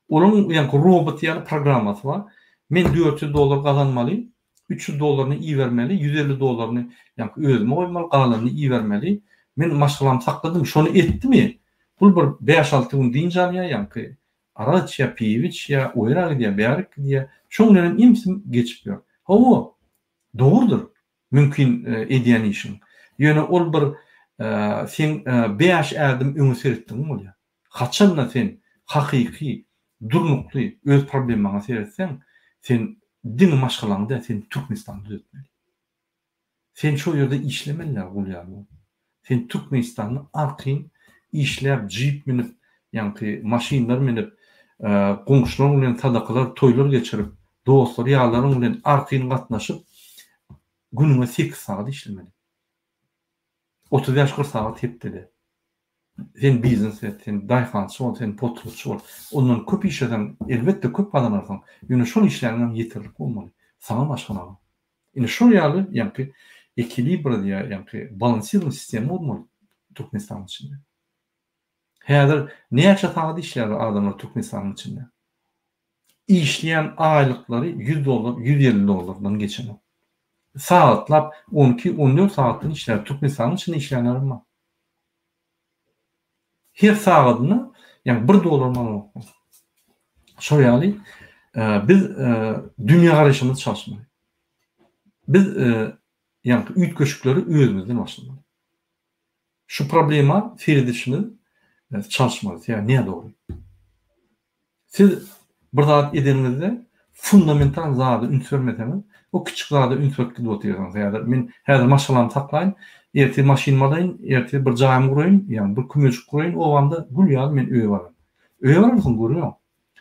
Onun ýa-ni robot ýa-ni programmasy var. Men $400 gazanmaly, $300 iý bermeli, $150 ýa-ni özüme goýmaly, galanyny iý bermeli. Men maşgalamy sakladım, şonu etdimi? Bu bir 5-6 gün diň jalýar ýa-ni araç ýa piwiç ýa oýrak diýe, bärik diýe. Şoň bilen imsim geçip ýör. Hawa dogrudur. Mümkin edýän işiň. Ýöne ol bir sen 5 ädim öňe seretdiň bolýar. Haçanda sen hakyky, durnukly öz problemaňa seretsen, sen din maşgalanda sen Türkmenistanda düzeltmeli. Sen şu ýerde işlemeler bolýar. Sen Türkmenistanyny arkyň işläp, jip minip, ýa-ni maşinler minip, goňşularyň bilen sadakalar, toýlar geçirip, dostlar, ýallaryň bilen arkyň gatnaşyp günüňe 8 saat işlemeli. 30-40 saat hepdede. Sen biznes et, sen daýhançy bol, sen potrusçy bol. Ondan köp işleden, elbetde köp adamlardan, ýöne şol işlerinden ýetirlik bolmaly. Sana başgana. Ine şol ýaly, ýa-ni ekilibr diýär, ýa-ni balansirli sistem bolmaly Türkmenistan içinde. Häzir näçe saat işlär adamlar Türkmenistan içinde? İşleyen aylıkları $100, $150'dan geçen. Saatlap 12-14 saatlik işler Türkmenistan'ın içinde işleyenler var. Her saatini yani $1 mal. Şoýaly biz dünya garaşymyz çalışmaly. Biz yani üýt köşükleri özümizden başlamaly. Şu problema seredişimiz çalışmaly. Yani niye doğru? Siz bir zat edenizde fundamental zady üns bermeseniz, o küçük zady üns berkip oturýarsyňyz. Ýa-da men häzir maşgalamy saklaýyn, erti maşyny alaýyn, erti bir jaýym guraýyn, ýa-ni bir kümeçik guraýyn, o wagtda gülýär men öýe bararym. Öýe bararsyň görýär.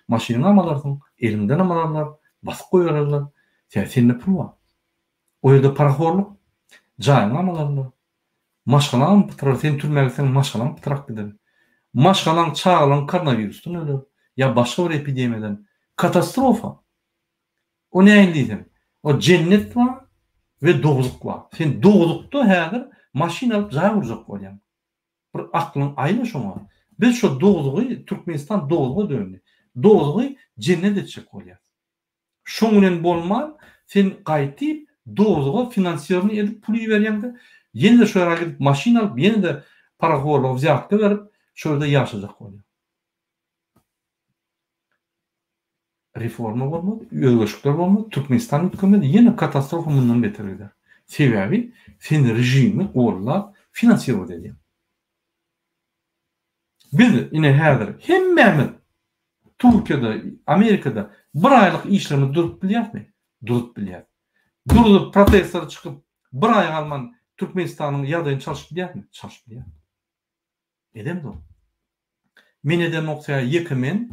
Maşyny amalarsyň, elinden amalarlar, basyp goýarlar. Sende pul bar. O ýerde paraxorluk, jaýyň amalarlar. Maşgalan pytyrar, sen türmägesen maşgalan pytyrak gider. Maşgalan çağılan koronavirusdan öler. Ya başka bir epidemiyeden katastrofa. O ne diýdim? O cennet var ve doğuluk var. Sen doğulukda häzir maşina alıp jaý urjak bolýan. Bir aklın aýla şoňa. Biz şu doğulugy Türkmenistan doğulugy döndü. Doğulugy cennet etjek bolýar. Şoň bilen bolman sen gaýtyp doğulugy finansiýerni edip pul berýände ýene-de şu ýere gidip maşina alıp ýene-de paraxorlyk zýatda berip şöyle ýaşajak bolýar. Reforma bolmadı, özgürlükler bolmadı, Türkmenistan hükümeti yine katastrofa bundan beter eder. Sebebi sen rejimi orla finansiýer edýär. Biz yine häzir hemmemiz Türkiýede, Amerikada bir aylyk işlerimiz durup bilýärmi? Durup bilýär. Durup protestler çıkıp bir ay galman Türkmenistanyň ýagdaýyny çalışyp bilýärmi? Çalışyp bilýär. Edem bu. Men edem noktaýa ýekemen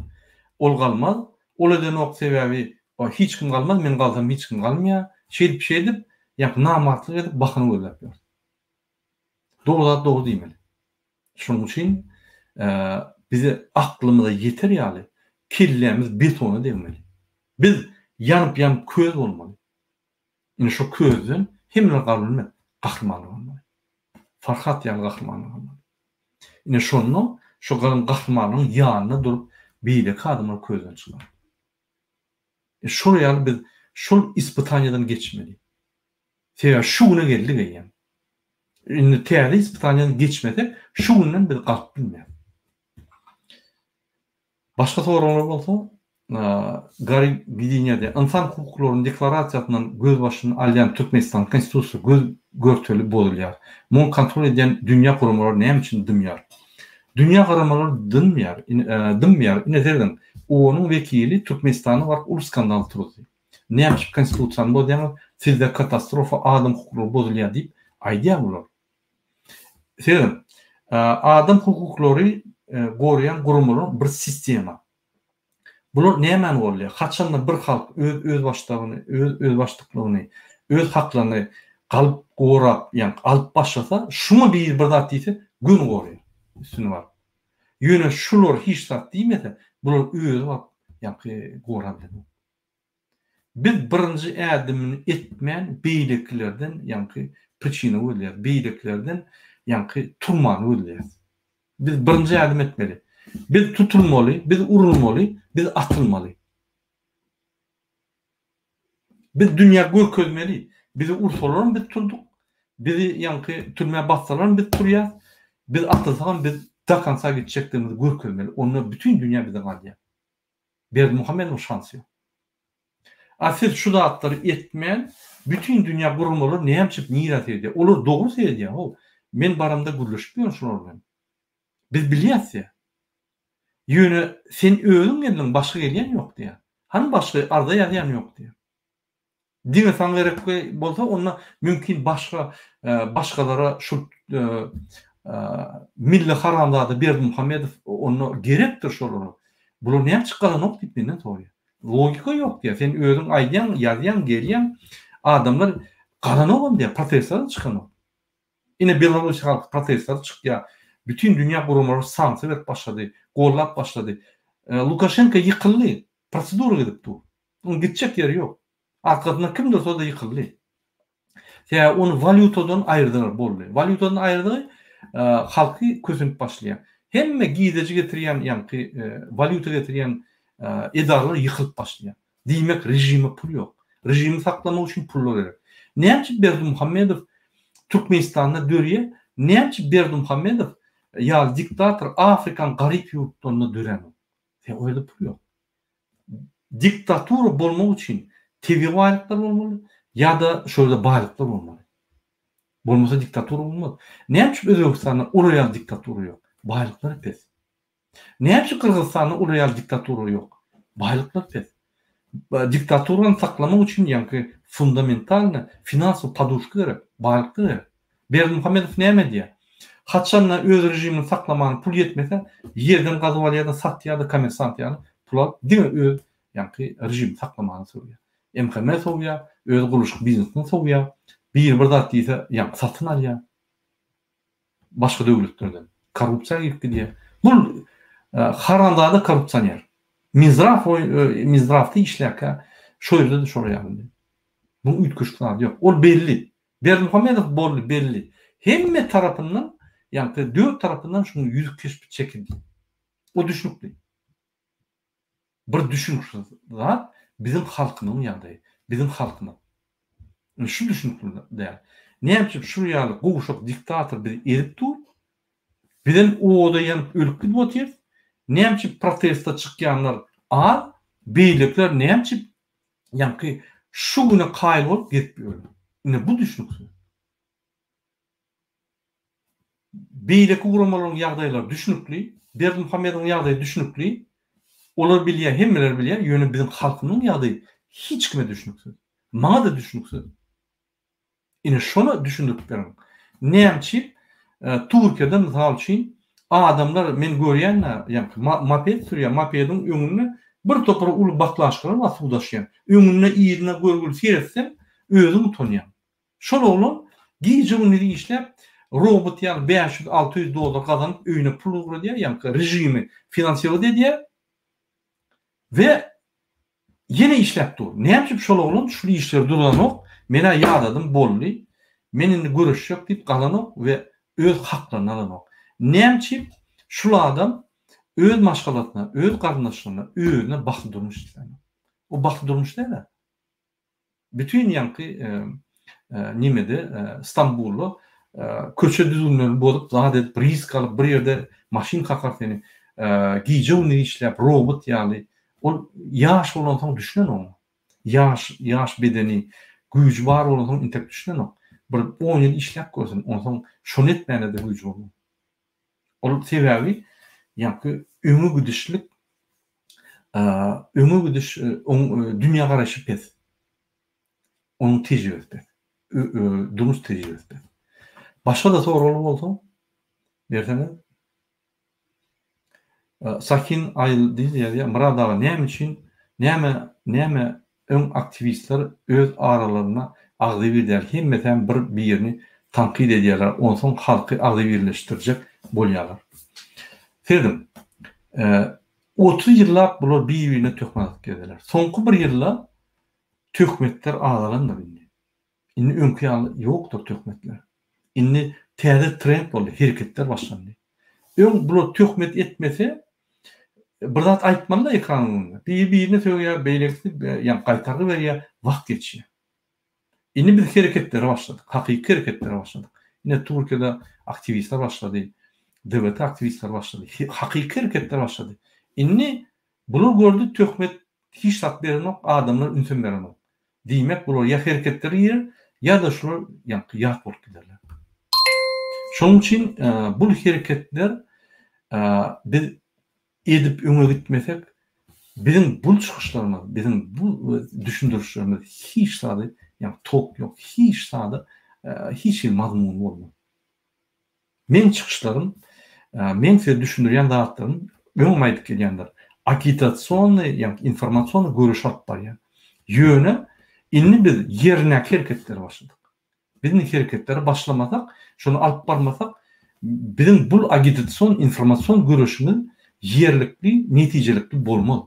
ol galmaz. Oladan ok sebebi hiç kim kalmaz, men kalsam hiç kim kalmaya. Şey edip, ýa-ni namartlyk edip bakyny gözläp ýör. Doğru diýmeli. Şonuň üçin bize aklymyza ýeter ýaly killemiz betona degmeli. Biz ýanyp köz bolmaly. Ine şu közden hemle galmy gahrymanlyk bolmaly. Farhat ýaly gahrymanlyk bolmaly. Ine şonu şu gahrymanlygyň ýanyna durup beýleki adamlar közden çykar. Şuraya biz şol ispitaniyadan geçmeli. Seya şuna geldi geyem. indi täze ispitaniýany geçmedi. Şu günden bir galyp bilmeýär. Başga soralar bolsa, Gary Gidinýede insan hukuklarynyň deklarasiýasynyň göz başyny alýan Türkmenistan konstitusiýasy göz görteli bolýar. Muny kontrol eden dünýä gurumlary näme üçin dymýar? Dünýä gurumlary dymýar. Nezerden onuň wekili Türkmenistanyň var ulus skandaly turdy. Näme üçin konstitusiýany bozýar? Sizde katastrofa adam hukuklary bozulýar diýip aýdýar bolar. Sen adam hukuklary goruyan gurumlaryň bir sistema. Bular näme bolýar? Haçanda bir halk öz başlygyny, öz başlyklygyny, öz haklaryny galyp gorap, ýani alyp başlasa, şunu bir zat diýse, gün goruyor. Üstüne var. Ýöne şular hiç zat diýmese, bular öz ýani gorap bilen. Biz birinji ädimini etmän beýleklerden, ýani priçina bolýar, beýleklerden, ýani turman bolýar. Biz birinji ädim etmeli. Biz tutulmaly, biz urulmaly, biz atylmaly. Biz dünýä görkezmeli. Bizi ursalar biz turduk. Bizi ýani türme bassalar biz turýar. Biz atylsaň biz dakansa gitjekdigimizi görkezmeli. Onu bütün dünýä bize galýar. Berdimuhammedow şansy ýok. Asil şu zatlary etmän bütün dünýä gurulmalar näme üçin niýat edýär? Olar dogry edýär. Men baramda gürleşipýär şolar bilen. Biz bilýäs. Ýöne sen özüň geldiň başga gelýän ýok diýär. Hani başga arda ýazýan ýok diýär. Diňe saň gerek bolsa onda mümkin başgalara şu milli haramdady Berdimuhammedow onu gerekdir şolar. Bular näme çykalan ok diýip menden soraýar. Logika ýok diýär. Sen özüň aýdýan, ýazýan, gelýän adamlar galanogam diýär, protestler çykan. Ine Belarus halk protestler çykýar. Bütün dünýä gurumlary sanksiýa berip başlady, gollap başlady. Lukashenko ýykyldy, prosedura edipdi. Onun gitjek ýeri ýok. Arkadan kim de soda ýykyldy. Ya onu valyutadan aýyrdylar boldy. Valyutadan aýyrdy, halky kösünüp başlaýar. Hemme giýdeji getirýän, ýani valyuta getirýän edarlar ýykylyp başlaýar. Diýmek rejimi pul ýok. Rejimi saklamak üçin pullar gerek. Näme üçin Berdimuhammedow Türkmenistanda dörýe? Näme üçin Berdimuhammedow ýa diktator Afrikan garyp ýurtlaryna dören? Öyle pul ýok. Diktatura bolmak üçin TV baýlyklar bolmaly ýa-da şöyle baýlyklar bolmaly. Bolmasa diktatura bolmaz. Näme üçin Özbekistanda uraýal diktatura ýok? Baýlyklar pes. Näme üçin Kırgızstanda uraýal diktatura ýok? Baýlyklar pes. Diktaturany saklamak üçin ýani fundamental finansy padушка gerek, baýlyklar gerek. Berdimuhammedow näme diýär? Haçanla öz rejimini saklamany pul ýetmese, ýerden gazyp alýar-da satýar-da kommersant ýani pul alyp diňe öz ýani rejim saklamany soýar. MHM soýar, öz guruluşyk biznesini soýar. Bir zat diýse ýani satyn alýar. Başga döwletlerden korrupsiýa ýetdi. Bu harandada korrupsiýer. Mizrafty işläkä şo ýerde şo ýerinde. Bu üýtgüçler ýok. Ol belli. Berdimuhammedow boldy belli. Hemme tarapyndan ýani dört tarapyndan şunu ýüzük kesip çekildi. O düşnükli. Bir düşünüksiz zat bizim halkynyň ýagdaýy, bizim halkynyň. Şu düşünükli däl. Näme üçin şu ýaly gowşak diktator bir edip dur? Bilen oda ýanyp ölüp gidip otyr. Näme üçin protesta çykýanlar az, beýlekler näme üçin ýani şu güne gaýl bolup gitmiyor. Ine bu düşünüksiz. Beýleki gurumlaryň ýagdaýlary düşünükli, Berdimuhammedowyň ýagdaýy düşünükli. Olar bilýär, hemmeler bilýär, ýöne bizim halkynyň ýagdaýy hiç kime düşünüksiz. Maňa da düşünüksiz. Ine şonu düşündüklerim. Näme üçin Türkiýede mysal üçin adamlar men görýän, ýani moped sürýär, mopediň öňüne bir topra uly baklaşylar we suwdaşýan. Öňüne ýerine görgül seretsem özüm utanýan. Şol oğlum giýjigini işläp robot ýani $500-600 gazanyp öýüne pul gurýar, ýani rejimi finansiýalady diýär. Ve yine işläp dur. Näme üçin şol oğlum şu işler duranok mena ýadadym boldy. Menini görüşjek diýip galanok we öz haklaryny alanok. Näme üçin şol adam öz maşgalatyna, öz garnaşyna, özüne bakdy durmuş isläňär. O bakdy durmuş näme? Bütün ýani nimede İstanbullu köçe düzgünleri bolup zat edip risk alıp bir yerde maşin kakar seni giyeceğini işlep robot yani o yaş olan tam düşünen onu. Yaş bedeni güç var olan tam intek düşünen o. Bir 10 yıl işlep görsün ondan şunu etmene de güç olur. O sebebi yani ömür güdüşlük ömür güdüş dünya karşı pes. Onun tecrübesi. Durmuş tecrübesi. Başka da sorular oldu. Dersene sakin ayıl diýýär ýa muradaga näme üçin näme öň aktivistler öz aralaryna agdy birler hemmeten bir ýerini tanqid edýärler onsoň halky agdy birleşdirjek bolýarlar. Dedim 30 ýyllap bular bir-birine tökmedik geldiler. Soňky bir ýylda tökmetler agalandy indi. Indi öňkü ýokdur tökmetler. Indi täze trend boldy, hereketler başlandy. Bular tökmet etmese bir zat aýtmanda ekranynda bir-birine söýýär, beýlekli ýa gaýtargy berýär, wagt geçýär. Indi biz hereketlere başladyk, hakyky hereketlere başladyk. Ine Türkiýede aktivistler başlady, devlet aktivistler başlady, hakyky hereketler başlady. Indi bular gördü tökmet hiç tat berenok, adamlar ünsün berenok. Diýmek bular ýa hereketleri ýer, ýa-da şular ýat bolup giderler. Şonuň üçin bu hereketler biz edip öňe gitmesek bizim bu çıkışlarımız, bizim bu düşündürüşlerimiz hiç sade yani tok yok, hiç sade hiç mazmun olmuyor. Men çıkışlarım, men size düşündürýän zatlarım öňüme aýdyp gelýänler. Agitasyony, yani informasyony görüş alyp barýar. Ýöne indi biz yerine hereketler başladyk. Bizim hereketleri başlamasak, şunu alıp barmasak bizim bu agitasyon, informasyon görüşümüz yerlikli, neticelikli bolmaly.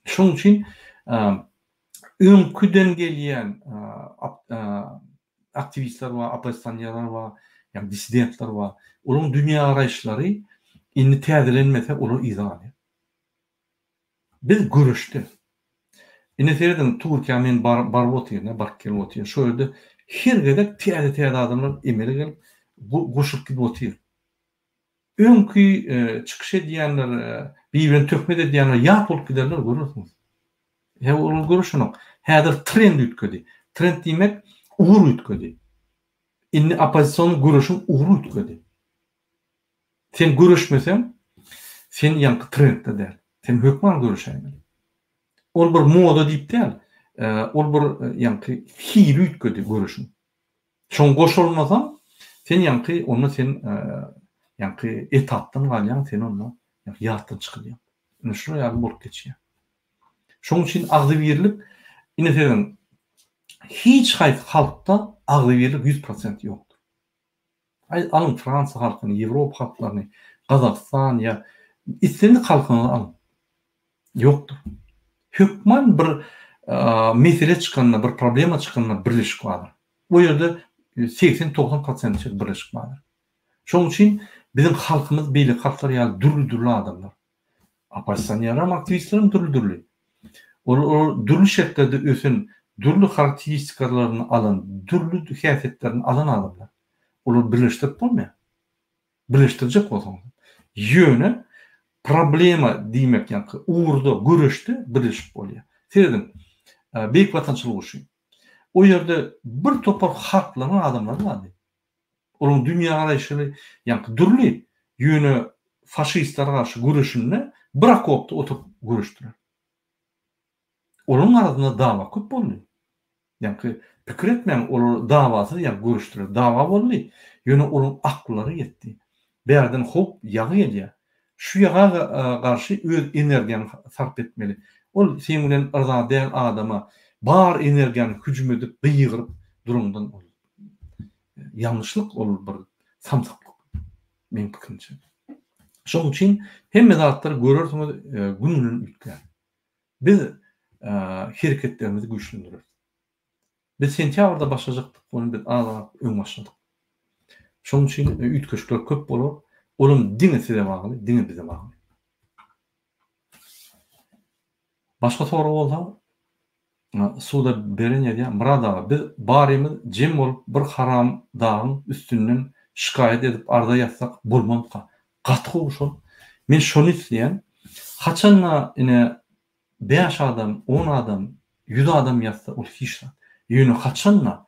Şonuň üçin öňküden gelýän aktivistler we opozisiýonlar we ýa dissidentler we olaryň dünýä garaýşlary indi täzelenmese olar izah edýär. Biz görüşdi. Ine sereden Türkiýe men barwot ýerine, barkelwot ýer. Şo ýerde her gedek täze adamlar emele gelip goşup gidip otyr. Öňkü çıkış edýänler, bir-birine tökmet edýänler ýat bolup giderler görürsüňiz. Ya olar görüşünok. Häzir trend ütködi. Trend diýmek ugur ütködi. Indi opozisiýon görüşüň ugur ütködi. Sen görüşmesen, sen ýanky trendde däl. Sen hökman görüşäňdir. Ol bir moda diýip däl. Ol bir ýanky hiri ütködi görüşüň. Şoň goşulmasam, sen ýanky onu sen ýanky etapdan galýan, sen onu ýatdan çykýan. Ine şo ýaly bolup geçýär. Şoň üçin agdy birlik ine sen hiç haýsy halkda agdy birlik 100% ýokdur. Alın Fransa halkyny, Ýewropa halklaryny, Gazakistan ýa islendi halkyny alın. Ýokdur. Hökman bir mesele çykanda, bir problema çykanda birleşik bardyr. Bu ýerde 80-90% birleşik bardyr. Şoň üçin bizim halkymız beýle halklar ýaly dürli adamlar. Opozisiýonlar, aktivistler dürli. O dürli şekilde ösün, dürli karakteristikalarını alan, dürli häsiýetlerini alan adamlar. Olar birleşdirip bolmaýar. Birleşdirjek bolsaň. Ýöne problema diýmek ýa-da uğurda görüşde birleşip bolýar. Seredin beýik watançylyk üçin. O ýerde bir topar halklaryň adamlary bardy. Olaryň dünýä garaýşy ýa-da dürli ýöne faşistlara garşy görüşünde bir okopda oturup görüşdiler. Olaryň arasynda dawa köp boldy. Ýa-da pikir etmem olar dawasy ýa görüşdiler. Dawa boldy. Ýöne olaryň aklary ýetdi. Berden hop ýagy edýär. Şu ýaga garşy öz energiýany sarp etmeli. Ol sen bilen ırza däl adama bar energiýany hüjüm edip gyýgyryp durumdan ol. Ýalňyşlyk ol bir samsaklyk. Men pikirimçe. Şoň üçin hemme zatlar görürsiňiz günüň ütkä. Biz hereketlerimizi güýçlendirir. Biz sentýabrda başlajakdyk, onu biz öň başladyk. Şoň üçin ütköşler köp bolar. Olum diňe size bagly, diňe bize bagly. Başga soru bolsa, suda beren ýa murada biz barymyz jem bolup bir haram dağın üstünden şikayet edip arda ýatsak bolmamka. Gaty şol. Men şonu isleýän, haçanla ine 5 adam, 10 adam, 100 adam ýatsa ol hiç. Ýöne haçanla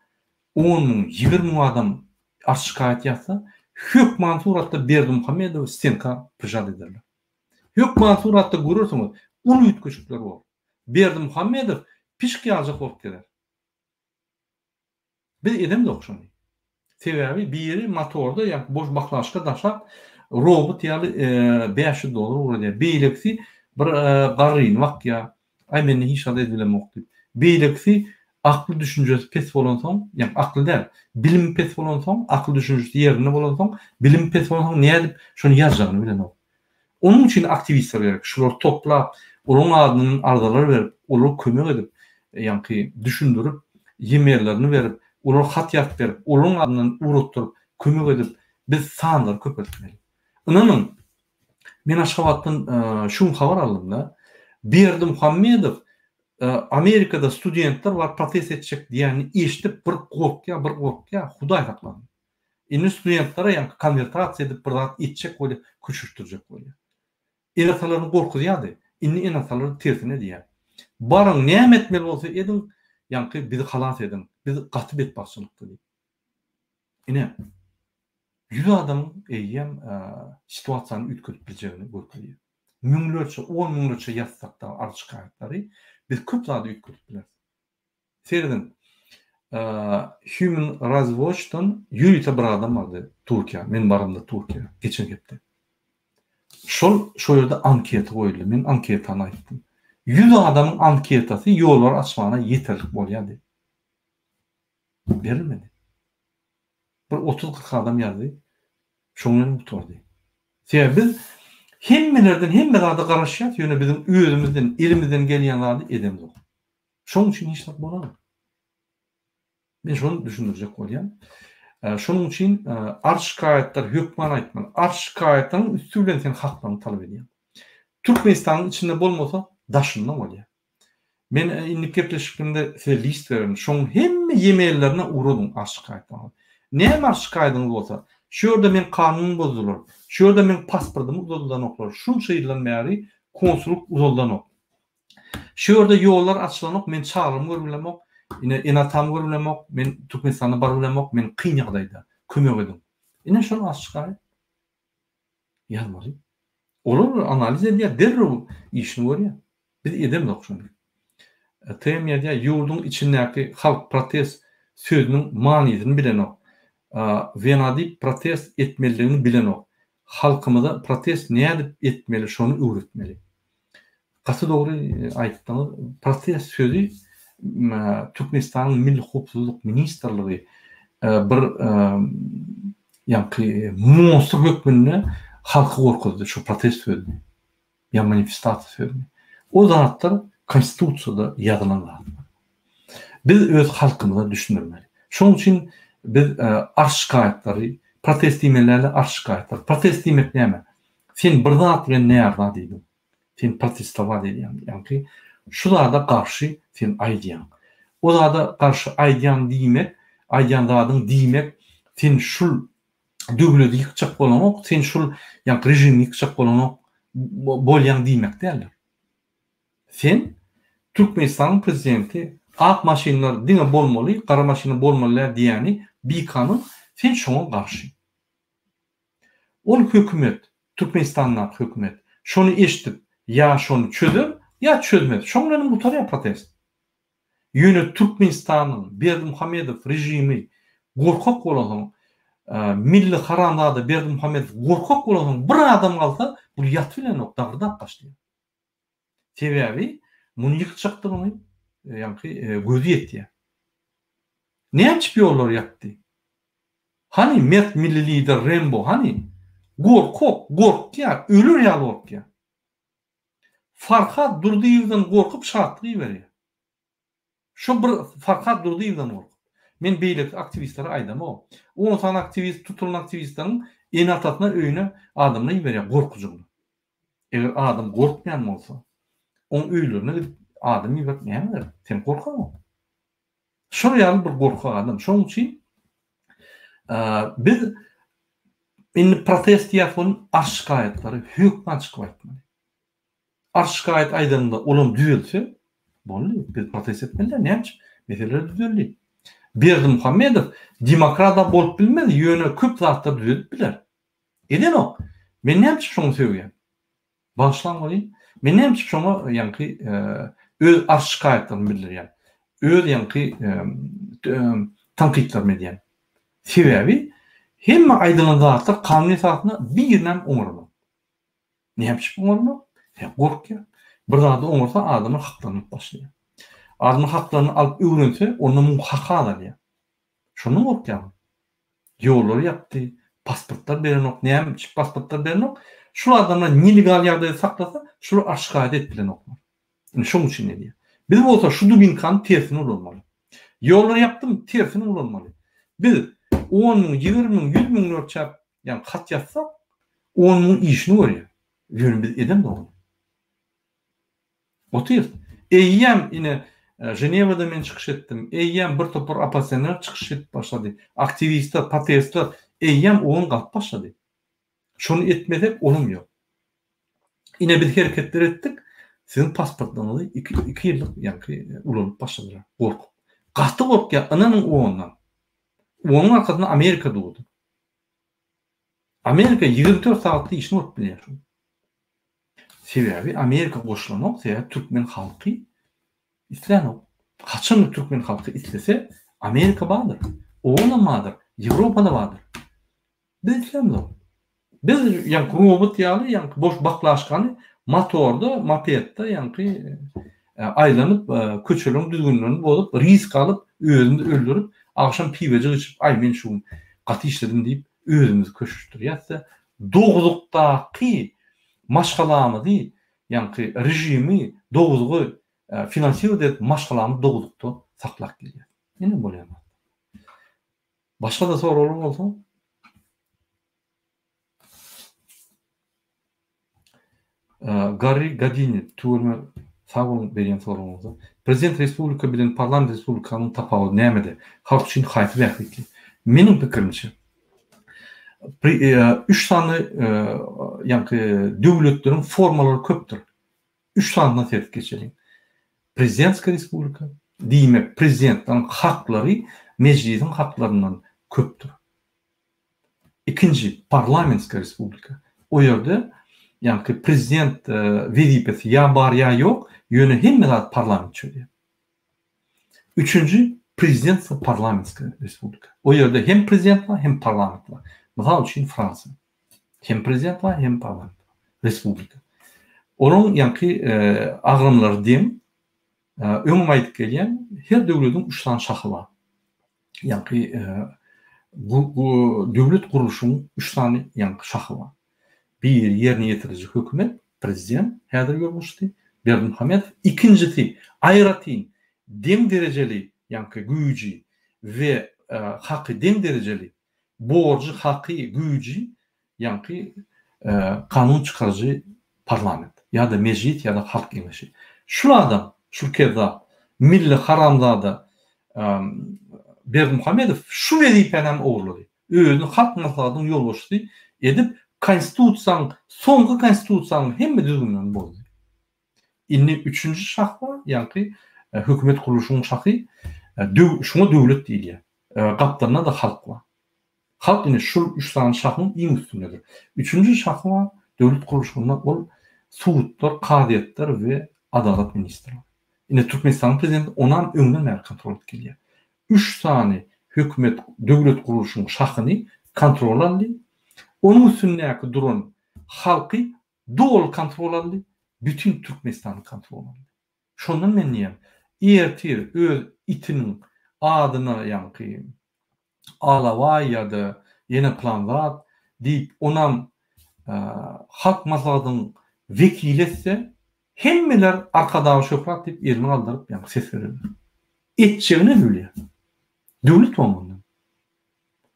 10 20 adam şikayet ýatsa hökman suratda Berdimuhammedow stenka pyjat ederler. Hökman suratda görürsiňiz, ul ýetgeçikler bol. Berdimuhammedow pişki alacak bolup geler. Biz edem de okşany. Sebebi biri motorda ýa boş baklaşka daşap robot ýaly $500 urady. Beýleki bir garryn wagtya ay meni hiç şada edilemok diýip. Beýleki akly düşünjesi pes bolansoň, ýa akly däl, bilim pes bolansoň, akly düşünjesi ýerine bolansoň, bilim pes bolansoň näme diýip şonu ýazjagyny bilenok. Onun için aktivistler gerek. Şular toplap, onun adının ardalar verip, onu kömek edip, yani düşündürüp, yemeğlerini verip, onu hat yak verip, onun adının uğratırıp, kömek edip, biz sağlar köpetmeli. İnanın, men Aşgabat'tan şun habar aldım da, Berdimuhammedow Amerika'da studentler var protest edecek diýeni eşitip bir gorkya, Hudaý saklady. Indi studentlere yani konvertasiya edip bir zat etjek bolýar, köçürtürjek bolýar. Enatalaryny gorkuzýady. Indi enatalary tersine diýär. Barın näme etmeli bolsa edin, ýa-ni bizi halas edin, bizi gaty betbaçylykdy diýip. Ine 100 adam eýýem situasiýany ütkürip biljegini görkezýär. Müňlerçe, 10 müňlerçe ýatsak da arşykatlary biz köp zady ütkürip biler. Serden Human Rights Watch'tan ýürüýte bir adam bardy Türkiýe, men barymda Türkiýe, geçen gepdi. Şol ýerde anket goýuldy. Men anketany aýtdym. 100 adamyň anketasy ýollar açmana ýeterlik bolýardy. Berilmedi. Bir 30-40 adam ýazdy. Şoňdan tutardy. Sebäbi biz hemmelerden hemme zada garaşýat, ýöne bizim özümizden, elimizden gelýän zady edemdik. Şoň üçin hiç bolmady. Men şonu düşündirjek bolýan. Şonuň üçin arşykaýatlar hökman aýtmaly. Arşykaýatyň üstünden sen haklaryny talap edýän. Türkmenistanyň içinde bolmasa daşynda bolýar. Men indi kepleşikinde size list berdim. Şoň hemme yemelerine uğradym arşykaýatlaryna. Näme arşykaýatyň bolsa, şu ýerde men kanun bozulur. Şu ýerde men pasportymy uzaldan oklar. Şunça ýyldan bäri konsulluk uzaldan ok. Şu ýerde ýollar açylanok, men çağrym görülemok. Ine enatam görülemok, men Türkmenistana barılemok, men kyn ýagdaýda kömek edim. Ine şonu açykaýat. Ýazmaly. Olur analiz edýär, derrew işini görýär. Biz edem okşany. Temýede ýurdun içindäki halk protest sözüniň manysyny bilenok. Venadi protest etmeliligini bilenok. Halkymyza protest näme etmeli, şonu öwretmeli. Gaty dogry aýtdyňyz, protest sözü Türkmenistanyň Milli Howpsuzlyk Ministrligi bir ýa-ni monstr hökmüne halky gorkuzdy şu protest sözüni. Ya manifestasiýa sözüni. O zatlar konstitusiýada ýazylan. Biz öz halkymyza düşündirmeli. Şoň üçin biz arşykaýatlary, protest diýmelerle arşykaýatlar. Protest diýmek näme? Sen bir zat bilen näme diýdin? Sen protestowat edýän. Ýa-ni şu zada garşy sen aýdýan. O zada garşy aýdýan diýmek, aýdýan zadyň diýmek, sen şul döwleti ýykjak bolanok, sen şul ýa rejimi ýykjak bolanok bolýan diýmek däller. Sen Türkmenistanyň prezidenti ak maşynalar diňe bolmaly, kara maşyna bolmaly diýeni bikany sen şoňa garşy. Ol hökümet, Türkmenistanyň hökümet şonu eşitip ýa şonu çözüp ýa çözmedi. Şoňlanyň bu tarapy protest. Ýöne Türkmenistanyň Berdimuhammedow rejimi gorkak bolan, milli haramda Berdimuhammedow gorkak bolan bir adam galsa bu ýat bilen okdagyrda başlaýar. Sebebi muny ýykjakdygyny ýa-ni gözü ýetdi. Näme ýollar ýatdy? Hani mert milli lider Rembo, hani gorkya, ölür ýaly gorkya. Farhat Durdiýewden gorkup şartly berýär. Şu bir Farhat Durdiýewden gorkup. Men beýlek aktivistlere aýdam o. 10 san aktivist, tutulan aktivistleriň enatatyna öýüne adamlar berýär gorkujugyny. Eger adam gorkmaýan bolsa, on öýlerine adam ýüzek nämedir? Sen gorkama. Şol ýaly bir gorkak adam. Şoň üçin biz indi protest ýapan arşgaýatlary hökmen çykyp aýtmaly. Arşgaýat aýdymda olum düzelse, boldy. Biz protest etmeliler. Näçe? Meseleler düzeldi. Berdimuhammedow demokrata bolup bilmedi. Ýöne köp zatlar düzelip biler. Eden o. Men näçe şoňa söýýän? Başlanmaly. Men näçe şoňa ýanky öz arşgaýatlaryny bildirýän. Öz ýanky tanqidler medýän. Sebebi hemme aýdylan zatlar kanuny satyna birden oňurma. Näçe oňurma? Gorkýar. Bir zady oňursa adamyň haklaryny başlaýar. Adamyň haklaryny alyp öwrense, onu haka alýar. Şonu gorkýar. Ýolları ýapdy, pasportlar berenok, näme pasportlar berenok. Şu adamlar nelegal ýagdaýda saklasa, şunu aşgaýat etdilen oklar. Şoň üçin edýär. Biz bolsa şu dubinkan tersine ulanmaly. Ýolları ýapdym, tersine ulanmaly. Biz 10 000, 20 000, 100 000 ölçäp, ýani hat ýatsak, 10 000 işini görýär. Ýöne biz edem de onu. Otyr. Eýýem ine Ženewada men çykyş etdim. Eýýem bir topar opozisioner çykyş etip başlady. Aktivistler, protestler eýýem oňun galyp başlady. Şonu etmesek olum ýok. Ine biz hereketler etdik. Sizin pasportlaryňyzy 2 ýyllyk ýanky ulanyp başladylar. Gork. Gaty gorkýar ananyň oğundan. Oňun arkasynda Amerika dugdy. Amerika 24 saatly işini görüp bilýär. Sebebi Amerika goşulanok ýa türkmen halky islenok. Haçan türkmen halky islese Amerika bardyr. Oňa bardyr. Ýewropada bardyr. Biz islenok. Biz ýanky robot ýaly ýanky boş baklaşgany motorda, mopedda ýanky aýlanyp köçelerini düzgünlerini bolup risk alyp özüni öldürüp akşam piwejik içip ay men şu gaty işledim diýip özümizi köşüşdirýärse doguzlukdaky maşgalamyzy ýanky rejimi doguzlugy finansiýer edip maşgalamy doguzlukda saklap gelýär. Ine bolýar. Başga da soralar bolsa? Gary Gadini turma sağolun berýän soragyňyza. Prezident respublika bilen parlament respublikanyň tapawy nämede? Halk üçin haýsy bählikli. Meniň pikirimçe 3 sanly ýanky döwletleriň formalary köpdür. 3 sanlyna tertip geçelim. Prezidentska respublika, diýmek prezidentlaryň haklary meclisiň haklaryndan köpdür. İkinci parlamentska respublika. O ýerde ýanky prezident wezipesi ýa bar ýa ýok, ýöne hemme zat parlament çöýär. Üçüncü prezident parlamentska respublika. O ýerde hem prezident bar hem parlament bar. Mysal üçin Fransa. Hem prezident bar hem parlament respublika. Onun ýanky agrymlary dem öňüme aýdyp gelýän her döwletiň 3 tane şahy bar. Ýanky bu döwlet guruluşynyň 3 tane ýanky şahy bar. Bir yerine getirici hükümet, prezident häzir görmüşdi. Berdimuhammedow. İkincisi aýratyn dem dereceli ýanky güýji we haky dem dereceli borjy haky güýji ýanky kanun çykarjy parlament ýa-da mejlis ýa-da halk kengeşi. Şu adam, şu keza milli haramzada Berdimuhammedow şu wezipeden oğurlady. Özüni halk maslahatynyň ýolbaşçysy edip konstitusiýaň, soňky konstitusiýaň hemme düzgünlen boldy. Indi 3-nji şah bar, ýanky hökümet guruluşynyň şahy, şuňa döwlet diýilýär. Gapdaryna da halk bar. Halk indi şu 3 tane şahyň iň üstündedir. 3-nji şah bar, döwlet guruluşynda ol suwutlar, kadyetler we adalet ministrleri. Indi Türkmenistan prezidenti onan öňden kontrol edip gelýär. 3 tane hökümet, döwlet guruluşynyň şahyny kontrol aldy. Onun üstündeki duran halkı doğal kontrol aldı. Bütün Türkmenistan'ı kontrol aldı. Şondan men diýem, ertir öz itinin adyna ýanky alaway ýa-da ýene planlar diýip onam halk maslahatynyň wekili etse hemmeler arkadagy şöhret diýip elini aldyryp ýanky ses berýär. Etçegini bilýär. Döwlet tomgundan.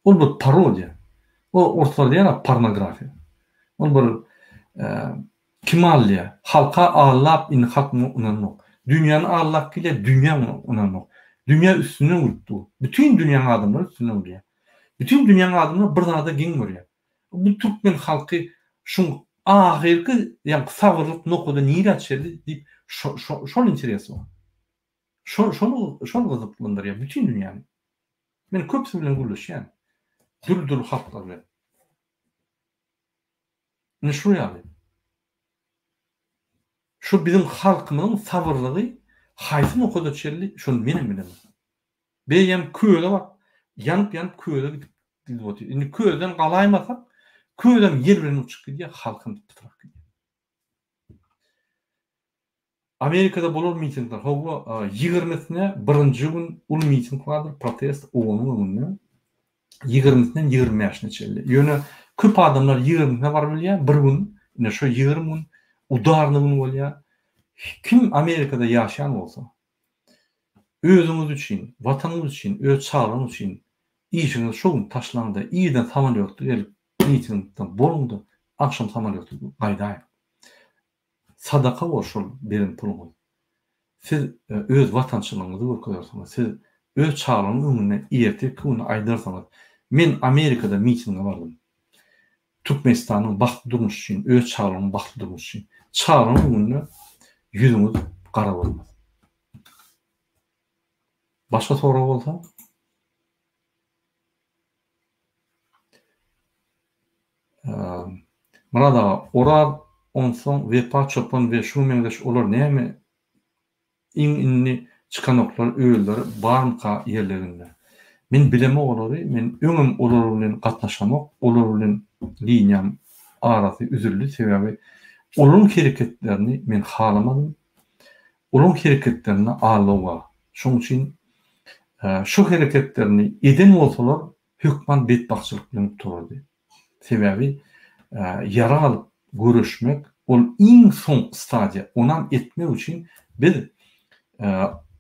Ol bir parodiýa. O ortada ýa pornografiýa. Ol bir kimalliýa, halka ağlap in halk unanok. Dünyanın allak ile dünya onanmak. Dünya üstüne vurdu. Bütün dünyanın adamları üstüne vuruyor. Bütün dünyanın adamları bir daha da gen vuruyor. Bu Türkmen halkı şun ahirki yani savırlık noktada niye açıldı deyip şol interesi var. Şol gazaplandırıyor bütün dünyanın. Men köpsü bilen gülüş yani. Dül halklar bilen. Ne şu yani? Şu bizim halkımızın sabırlığı haysın o kadar çelli şunu menem bilemem. Beýem köýde bak, yanıp köýde gidip otyr. Indi köýden galaymasak, köýden yer bilen uçup gidýär, halkyn tutrak gidýär. Amerikada bolar mitingler, hawa 20-sine birinji gün ul miting bardyr, protest owunyň öňünde. 20-sinden 25-ne çelli. Ýöne köp adamlar 20-sine bar bilýär, bir gün, ine şo 20 gün udarny gün bolýar. Kim Amerikada ýaşaýan bolsa, özüňiz üçin, watanyňyz üçin, öz çagryňyz üçin işiniz şu gün taşlandy, ýerden samolyotda gelip mitingden bolundy, akşam samolyotda gaýdaýyn. Sadaka bolşul berin puluňyz. Siz öz watançylygyňyzy görkezersiňiz, siz öz çagryňyň öňüne ýerti küni aýdarsaňyz. Men Amerikada mitingde bardym. Türkmenistanyň baxty durmuş üçin, öz çagrynyň baxty durmuş üçin. Çagrynyň öňüne ýüzüňiz gara bolmaz. Başka soru bolsa? Murada orar onsoň wepa çöpün we şu meňdeş olar näme inni çıkanoklar öýler barmka ýerlerinde. Men bileme olary, men öňüm olar bilen gatnaşamak, olar bilen liniýam arasy üzüldi sebäbi olaryň hereketlerini men halamadym. Olaryň hereketlerini alawa. Şoň üçin şu hereketlerini eden bolsalar hökman betbahçylyk bilen turdy. Sebäbi yara alyp görüşmek ol iň soňky stadiýa. Onan etmek üçin biz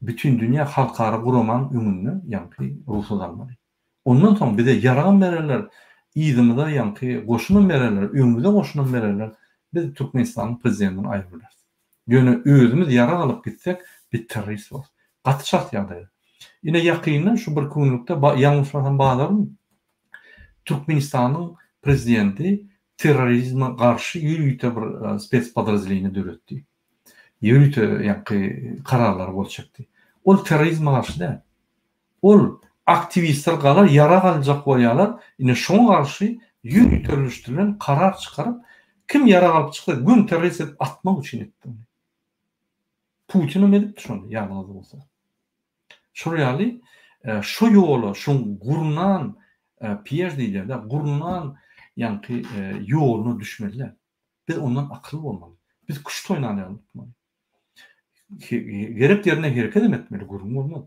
bütün dünýä halkara guraman öňünde ýa-ni ruhsat almaly. Ondan soň bize yaragan bererler, ýzymyza ýa-ni goşunan bererler, öňümizde goşunan bererler. Biz Türkmenistanyň prezidentini aýrylýar. Ýöne özümiz yara alyp gitsek bir terrorist bol. Gaty şart ýagdaýda. Ine ýakyndan şu bir günlükde ýalňyşmasam baýlarym Türkmenistanyň prezidenti terrorizme garşy ýürüýte bir spes podrazdeleniýe döretdi. Ýürüýte ýa-ni kararlar bolçakdy. Ol terrorizme garşy da. Ol aktivistler galar yara galjak bolýarlar. Ine şoňa garşy ýürüýtirilen karar çykaryp kim yara galyp çykdy, gün terrorist edip atmak üçin etdi. Putin edip şonu ýagdaýda bolsa. Şu ýaly şu ýoly, şu gurnan piýaj diýilýär, gurnan ýa-ni ýoluna düşmeliler. Biz ondan akylly bolmaly. Biz kuş toýnanýar tutmaly. Gerek ýerine hereket etmeli, gurun bolmaz.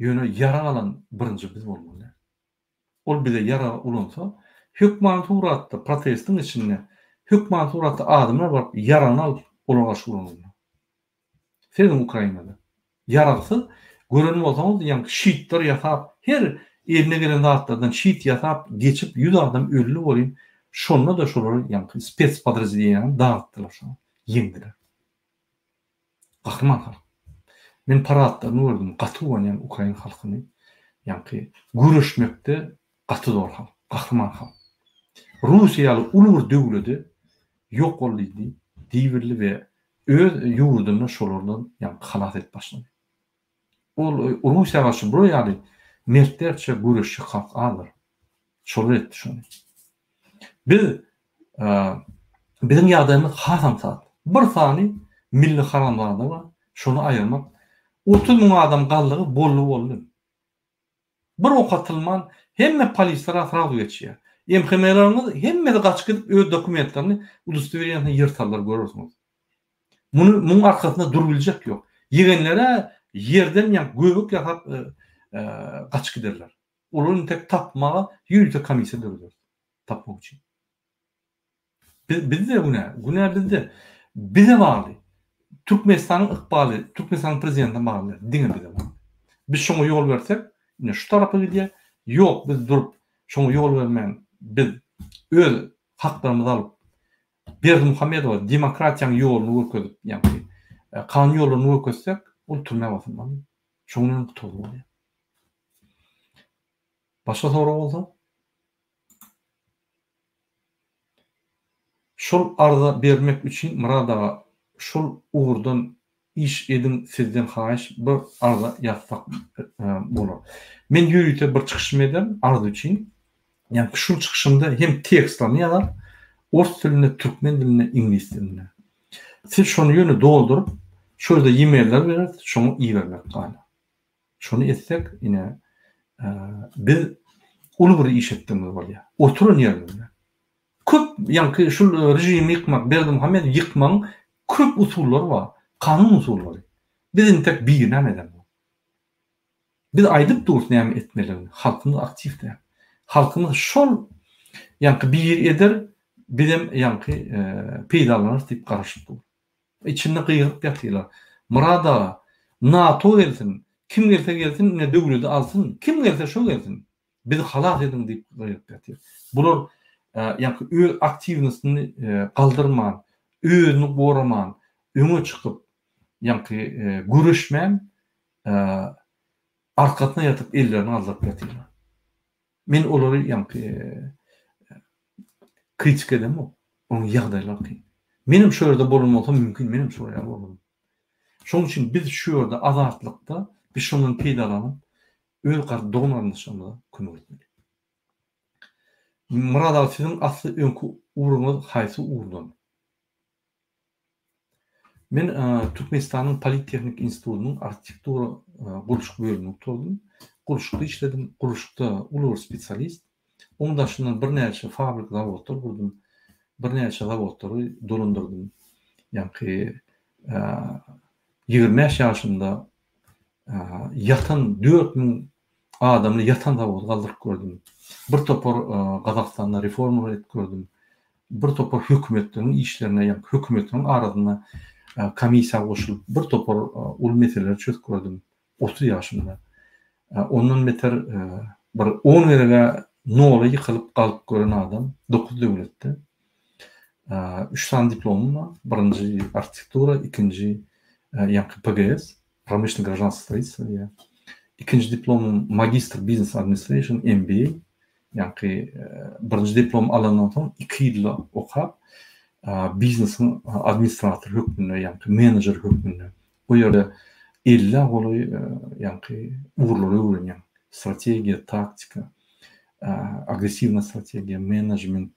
Ýöne yara alan birinji biz bolmaly. Ol bize yara ulansa, hökman suratda protestin içinde hökman suratda adamlar barıp yarany alyp olara garşy ulanýar. Senin Ukrainada yararsy gören bolsaňyz ýa-ni şiitler ýasap, her eline gelen zatlardan şiit ýasap geçip 100 adam ölüli bolýan. Şonda da şolar ýa-ni spes podrazdeleniýany dağıtdylar şonu, ýeňdiler. Gahryman halk. Men paratlaryny gördüm, gaty bolýan Ukraina halkyny, ýa-ni görüşmekde gaty zor halk, gahryman halk. Rusiýaly ulur döwleti ýok boldy, diýerli we öz ýurduny şolardan ýa-ni halas et başlady. Ol Rusiýa garşy bu ýaly mertlerçe görüşi halk alır. Şolar etdi şonu. Biz bizim ýagdaýymyz hasam sat. Bir sany milli haramlarda var. Şonu aýyrmak 30.000 adam galdygy boldy. Bir okatylman hemme polisler atraw geçýär. MHM'lerimiz hemme de gaçyp gidip öz dokumentlerini uluslararası yırtarlar görürsünüz. Bunun arkasında durabilecek yok. Yegenlere yerden göbek yapıp gaçyp giderler. Olaryň tek tapmaga ýürüýte komissiýa durýar. Tapmak üçin. Bizde günä bizde bize bağlı. Türkmenistanyň ykbaly, Türkmenistanyň prezidentine bağlı. Diňe bize bağlı. Biz şoňa ýol bersek, ine şu tarapy gidýär. Ýok, biz durup şoňa ýol bermän. Biz öz haklarymyzy alyp Berdimuhammedow demokratiýanyň ýolunu görkezip, ýa-ni kanun yolunu ökösek ol türme basmaly. Şoňdan gutulmaly. Başga soru bolsa? Şol arda bermek üçin murada şol uğurdan iş edin sizden haýyş bir arda ýazsak bolar. Men ýürüýte bir çykyşym eden arda üçin. Yani şu çykyşymda hem tekstlerini ýazar, ors diline, türkmen diline, ingilis diline. Siz şonu ýöne doldurup, şurada e-mailler berer, şonu iyi vermek galy. Şonu etsek ine biz uly bir iş etdiňimiz bolýar. Oturun ýerinde. Köp ýa-ni şu rejimi ýykmak, Berdimuhammed ýykmaň köp usullary bar, kanun usullary. Bizim tek bir näme eden. Biz aýdyp durýan näme etmeliň, halkyny aktivde. Halkymyz şol ýa-ni bir eder, bizim ýa-ni peýdalanýar diýip garaşyp dur. İçinde gıyırıp ýatýarlar. Murada NATO gelsin, kim gelse gelsin, ne döwleti alsın, kim gelse şo gelsin. Bizi halas edin diýip gıyırıp ýatýar. Bular ýa-ni öz aktivnessini galdyrman, özüni goraman, öňe çykyp ýa-ni görüşmän arkasyna ýatyp ellerini aldyp ýatýarlar. Men olary ýa-ni kritik edemok. Onuň ýagdaýlary kyn. Menim şu ýerde bolmam bolsa mümkin, menim şu ýerde bolmam. Şoň üçin biz şu ýerde azatlykda biz şondan peýdalanyp öz donanışymyza kömek etmeli. Murada sizin asly öňkü uğruňyz haýsy uğurdan? Men Türkmenistanyň Politehnik institutynyň arxitektura gurulşyk bölüminde oturdum. Gurulşykda işledim. Gurulşykda uly bir spesialist. Oň daşyndan birnäçe fabrik zawodlar gurdum. Birnäçe zawodlary dolandyrdım. Ýa-ni 20 ýaşymda ýatan 4000 adamly ýatan zawod galdyryp gördüm. Bir topar Gazakstanda reformalar edip gördüm. Bir topar hökümetleriň işlerine, ýa-ni hökümetleriň aradyna komissiýa goşulyp bir topar ul meseleler çözüp gördüm 30 ýaşymda. Ondan beter bir 10 ýerge nola ýykylyp galyp gören adam 9 döwletde. 3 tane diplomum var. Birinci arxitektura, ikinci PGS, промышленное гражданство строительства. İkinci diplomum Magister Business Administration, MBA. Yani birinci diplom alandan sonra 2 ýyl okap, biznesin administratör hökmünde, yani manager hökmünde. O ýerde 50 goly yani uğurlary öwrenýän. Strategiya, taktika, agresivna strategiya, management,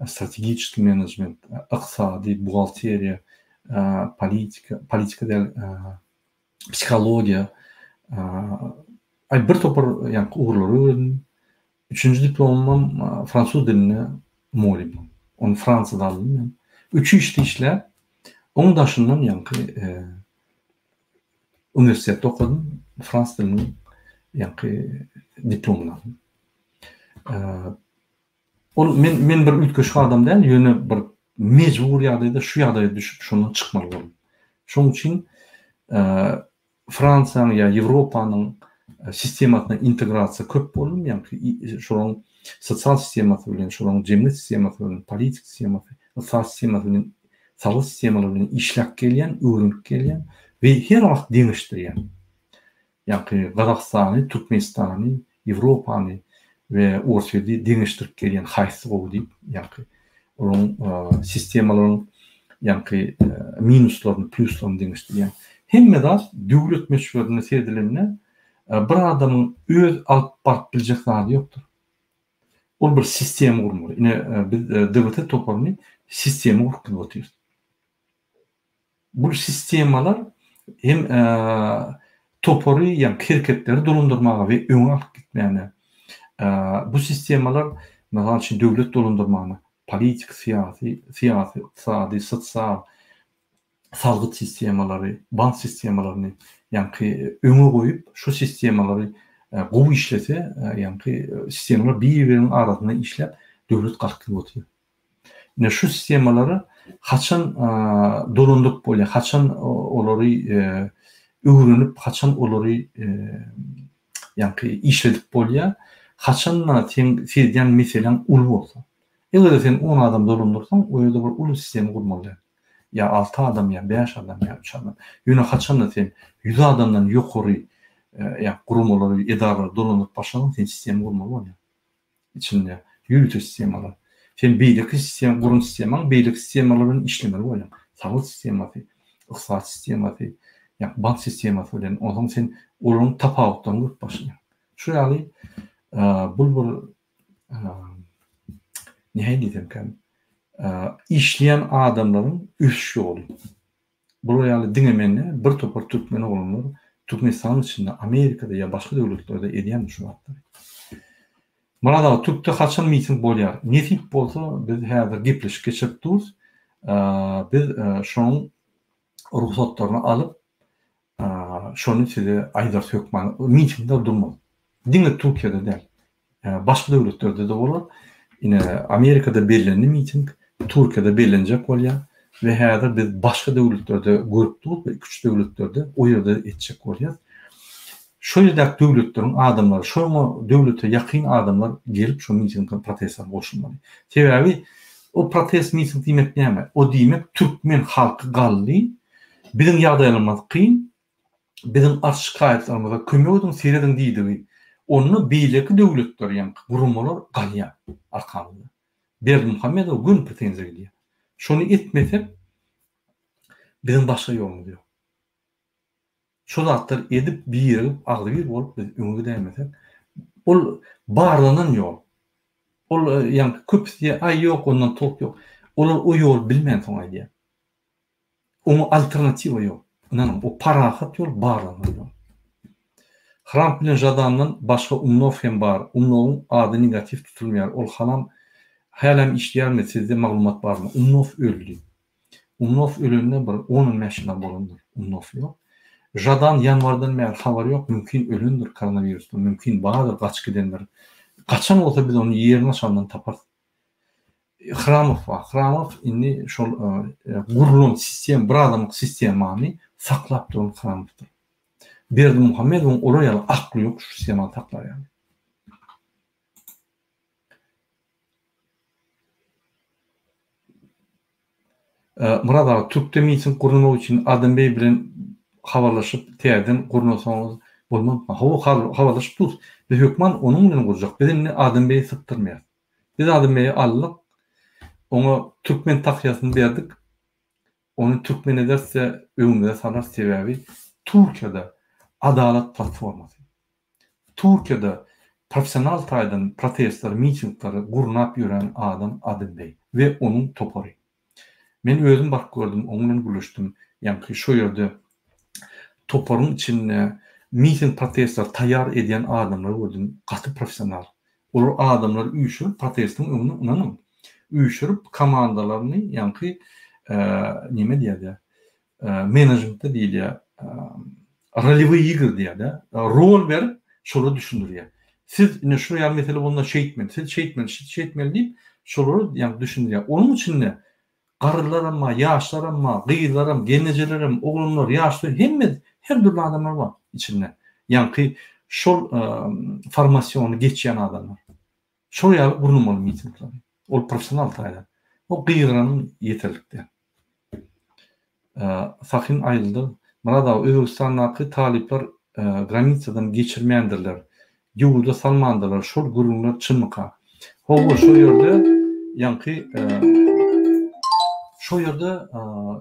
стратегический менеджмент, ыксady, buhalteriya, politika del psihologiya, bir topar ýa-ni uğurlary öwrendim. Üçüncü diplomum fransuz diline molim. Onu Fransada aldım ben. Üçü işler. Onun daşından ýa-ni üniversitede okudum. Fransız dilini ýa-ni diplomunu aldım. Men bir ütköşük adam däl, ýöne bir mejbur ýagdaýda şu ýagdaýa düşüp şondan çykmaly boldum. Şoň üçin Fransaň ýa Ýewropanyň sistemasyna integrasiýa köp boldum. Ýani şoň sosial sistemasy bilen, şoň jemgyýet sistemasy bilen, politik sistemasy, ykdysady sistemasy bilen, sagly sistemalar bilen işläp gelýän, öwrenip gelýän we her wagt deňişdirýän. Ýani Gazakstany, Türkmenistany, Ýewropany ve ortaya deňişdirip gelýän haýsy gowy diýip, ýa-ni onuň sistemalaryň ýa-ni minuslaryny, pluslaryny deňişdirýän. Hemme döwlet meşguliyetine serdilenine bir adamyň öz alyp baryp biljek zady ýokdur. Ol bir sistem gurmaly. Ine biz döwlete toparmy sistemi gurup otyrýar. Bu sistemalar hem topary ýa-ni herketleri dolandyrmaga we öňe alyp gitmäne. Bu sistemalar mesela için döwlet dolandyrmany, politik, siyasi, ykdysady, sosial, salgyt sistemalary, bank sistemalaryny ýa-ni öňe goýup şu sistemalary gowy işlese, ýa-ni sistemalar bir-biriniň arasyna işläp döwlet garkyp otyrýar. Ne şu sistemalary haçan dolandyryp bolýar, haçan olary öwrenip, haçan olary ýa-ni işledip bolýar. Haçanla sen meselen ulu bolsa. Eger sen 10 adam dolandyrsan, o ýerde bir ulu sistemi gurmaly. ya 6 adam ya 5 adam ya 3 adam. Ýöne haçan da sen 100 adamdan ýokary ya gurumlary, edalar dolanıp başlanan sen sistem gurmaly bolýar. İçinde ýürütüş sistemalar. Sen beýlik sistem, gurun sistemaň beýlik sistemalaryny işlemeli bolýar. Sağlık sistemasy, ykdysat sistemasy, ya bank sistemasy bilen oňa sen olaryň tapawutdan görüp başlaýar. Şu ýaly bu näme diýsem işleyen adamlaryň üç ýoly. Bu ýaly diňemenle bir topar türkmen oglunlar Türkmenistan içinde Amerikada ýa başga döwletlerde edýän şu wagtda. Murada Türkde haçan miting bolýar. Netip bolsa biz häzir gepleşip geçip duruz. Biz şonuň ruhsatlaryny alyp şonu size aýdar sökman mitingde durmaz. Diňe Türkiýede däl. Başga döwletlerde de bolar. Ine Amerikada berilenli miting Türkiýede berilenjek bolýar we häzir biz başga döwletlerde görüp durup we küçük döwletlerde o ýerde etjek bolýar. Şo ýerdäki döwletleriň adamlary, şo döwlete ýakyn adamlar gelip şo mitingde protestler goşulmaly. Sebebi o protest miting diýmek näme? O diýmek türkmen halky gally, biziň ýagdaýlarymyz kyn, biziň arşykaýetlerimize kömek edin, seredin diýdi. Onu beýleki döwletler ýa-ni gurumlar galýar arkamda. Berdimuhammedow gün pretenziýa edýär. Şonu etmesek biziň başga ýolumyz ýok. Şo zatlar edip bir agly bir bolup biz öňe gidemesek ol barlanan ýol. Ol ýa-ni köpüsi ay ýok ondan top ýok. Olar o ýol bilmän soň aýdýar. Oňa alternatiwa ýok. Näme o parahat ýol barlanan ýol. Hram bilen Jadandan başga umnow hem bar. Umnowyň ady negativ tutulmaýar. Ol hanam halam işleýärmi sizde maglumat barmy? Umnow öldü. Umnow ölende bir 10 maşina bolandyr. Umnow ýok. Jadan ýanwardan bäri habar ýok. Mümkin ölündür koronavirusdan. Mümkin bahadır gaç gidenler. Gaçan bolsa biz onu ýerine şandan tapar. Hramow indi şol gurulum sistem, bir adamlyk sistemany saklap duran Hramowdyr. Berdimuhammedow olar ýaly akly ýok şu sistemany saklar ýaly. Murada Türkde miting gurulmak üçin Adembey bilen habarlaşyp täzeden gurulsaňyz bolmam. Habarlaşyp dur. Biz hökman onuň bilen gurjak. Bizimle Adembeýi syptyrmaýar. Biz Adembeýi aldyk. Oňa türkmen takyýasyny berdik. Onu türkmen ederse öňüne salar sebebi Türkiýede adalet platformasy. Türkiýede professional taýdan protestler, mitingleri gurnap ýören adam Adembey we onuň topary. Men özüm bak gördüm, oňa bilen gülüşdüm. Ýa-ni şo ýerde toparyň içinde miting protestler taýýar edýän adamlar gördüm, gaty professional. Olar adamlar üýşürip protestiň öňüne unanyp, üýşürip komandalaryny, ýa-ni näme diýär? Menejmentde diýilýär. Rolevý ýygyr diýär. Rol berip şoları düşündürýär. Siz ine şu ýa mesele bolanda şeýtmen, siz şeýtmen diýip şolary ýa-ni düşündürýär. Onuň içinde garrylar ama, ýaşlar ama, gyýlar ama, genejler ama, oglumlar, ýaşlar, her türlü adamlar bar içinde. Ýa-ni şol formasiýony geçýän adamlar. Şol ýaly gurulmaly mitingler. Ol professional taýda. O gyýranyň ýeterlikde. Sahin aýyldy. Murada Özbekistandaky talipler granitsadan geçirmeýändirler. Ýurda salmandylar. Şol gurulmalar çynmyka. Howa şo ýerde ýa-ni şo ýerde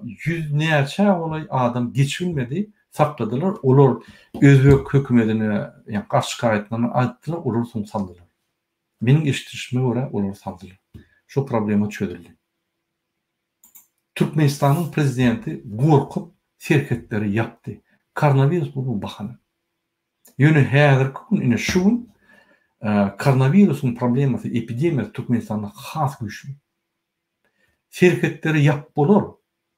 100 näçe olay adam geçirilmedi, sakladylar. Olar Özbek hökümetine ýa-ni garşykaýetlerini aýtdylar, olar soň saldylar. Meniň eşitişime görä olar saldylar. Şo problema çözüldi. Türkmenistanyň prezidenti gorkup serketleri yapdy. Koronavirus bu bahana. Ýöne häzirki gün ine şu gün koronavirusyň problemasy, epidemiýasy Türkmenistanda has güýçlü. Serketleri yap bolar.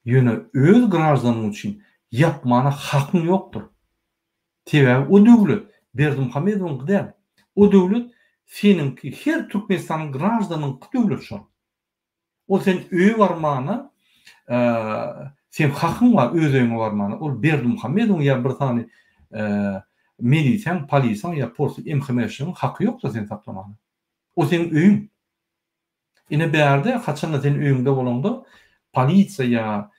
Ýöne öz grajanyň üçin yapmana hakyň ýokdur. Sebäbi o döwlet Berdimuhammedow gidär. O döwlet seninki her Türkmenistanyň grajanyň döwlet şol. O sen öýe barmana sen hakyň bar özüňe barmana. Ol Berdimuhammedow ýa bir tane milisiýa, polisiýa ýa polis emhemешiň haky ýokdur sen saklamana. O senin öýüň. Ine bärde haçan da senin öýüňde bolanda polisiýa ýa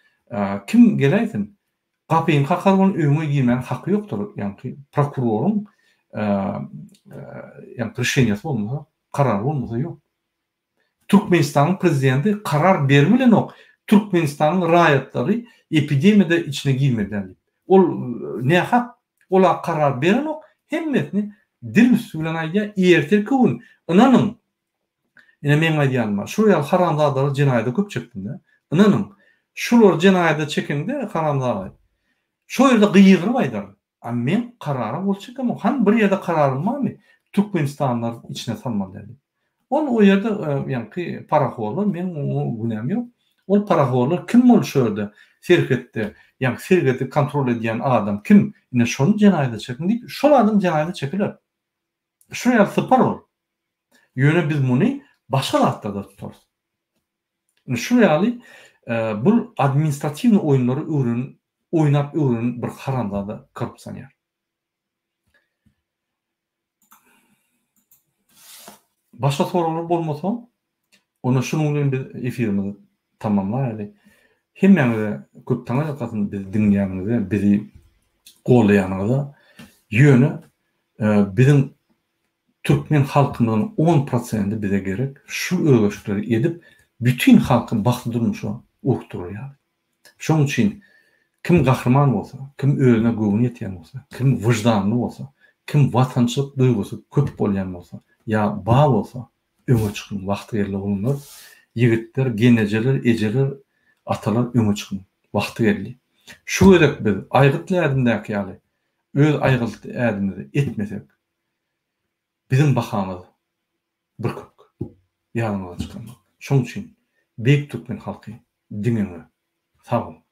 Kim geleysin? Kapyň kakarman öňe girmen haky ýokdur. Ýani prokuroruň ýani решениýasy bolmasa, karary bolmasa ýok. Türkmenistanyň prezidenti karar bermelenok Türkmenistanyň raýatlary epidemiyada içine girmeden. Ol nähak ola karar berenok hemmesini dil üstünden aýdýar, ertel köwün. Inanyň ine men aýdýanma, şu ýaly haramzadary jenaýda köp çekdim-de. Inanyň şular jenaýda çekende haramzada. Şu ýerde gyýygyr baýdar. Men karara bol çekemem. Han bir ýerde kararym barmy? Türkmenistanlar içine salmaly dedi. On o ýerde ýani paraxorlar, men o günäm ýok. Ol paraxorlar kim bolşurdy? Şirketde, ýani şirketi kontrol edýän adam kim? Ine şonu jenaýda çekin diýip, şol adam jenaýda çekiler. Şu ýaly sypar bol. Ýöne biz muny başga zatlarda tutarys. Şu ýaly bu administrativni oýunlary oynap bir haramzada kirip sanýar. Başka sorular bolmasa, onu şunun bilen biz efirimizi tamamlaýaly. Hemmeňize köp taňa ýakasyň bizi dinleýäňize, bizi golaýanyňyza ýöne bizim Türkmen halkymyzyň 10% bize gerek. Şu öwgeçleri edip bütün halkyn bakty durmuşa ukturýar. Şoň üçin kim gahrman bolsa, kim özüne güwün ýetýän bolsa, kim wyjdanly bolsa, kim watançylyk duýgusy köp bolýan bolsa, ýa ba bolsa, öňe çykyn, wagty geldi bolunur. Ýigitler, genejeler, ejeler, atalar öňe çykyn, wagty geldi. Şu gerek biz aýgytly ädimdäki ýaly öz aýgytly ädimizi etmesek, bizim bakamız bir köp ýalňyza çykanmak. Şoň üçin beýik Türkmen halky diňine sag bolun.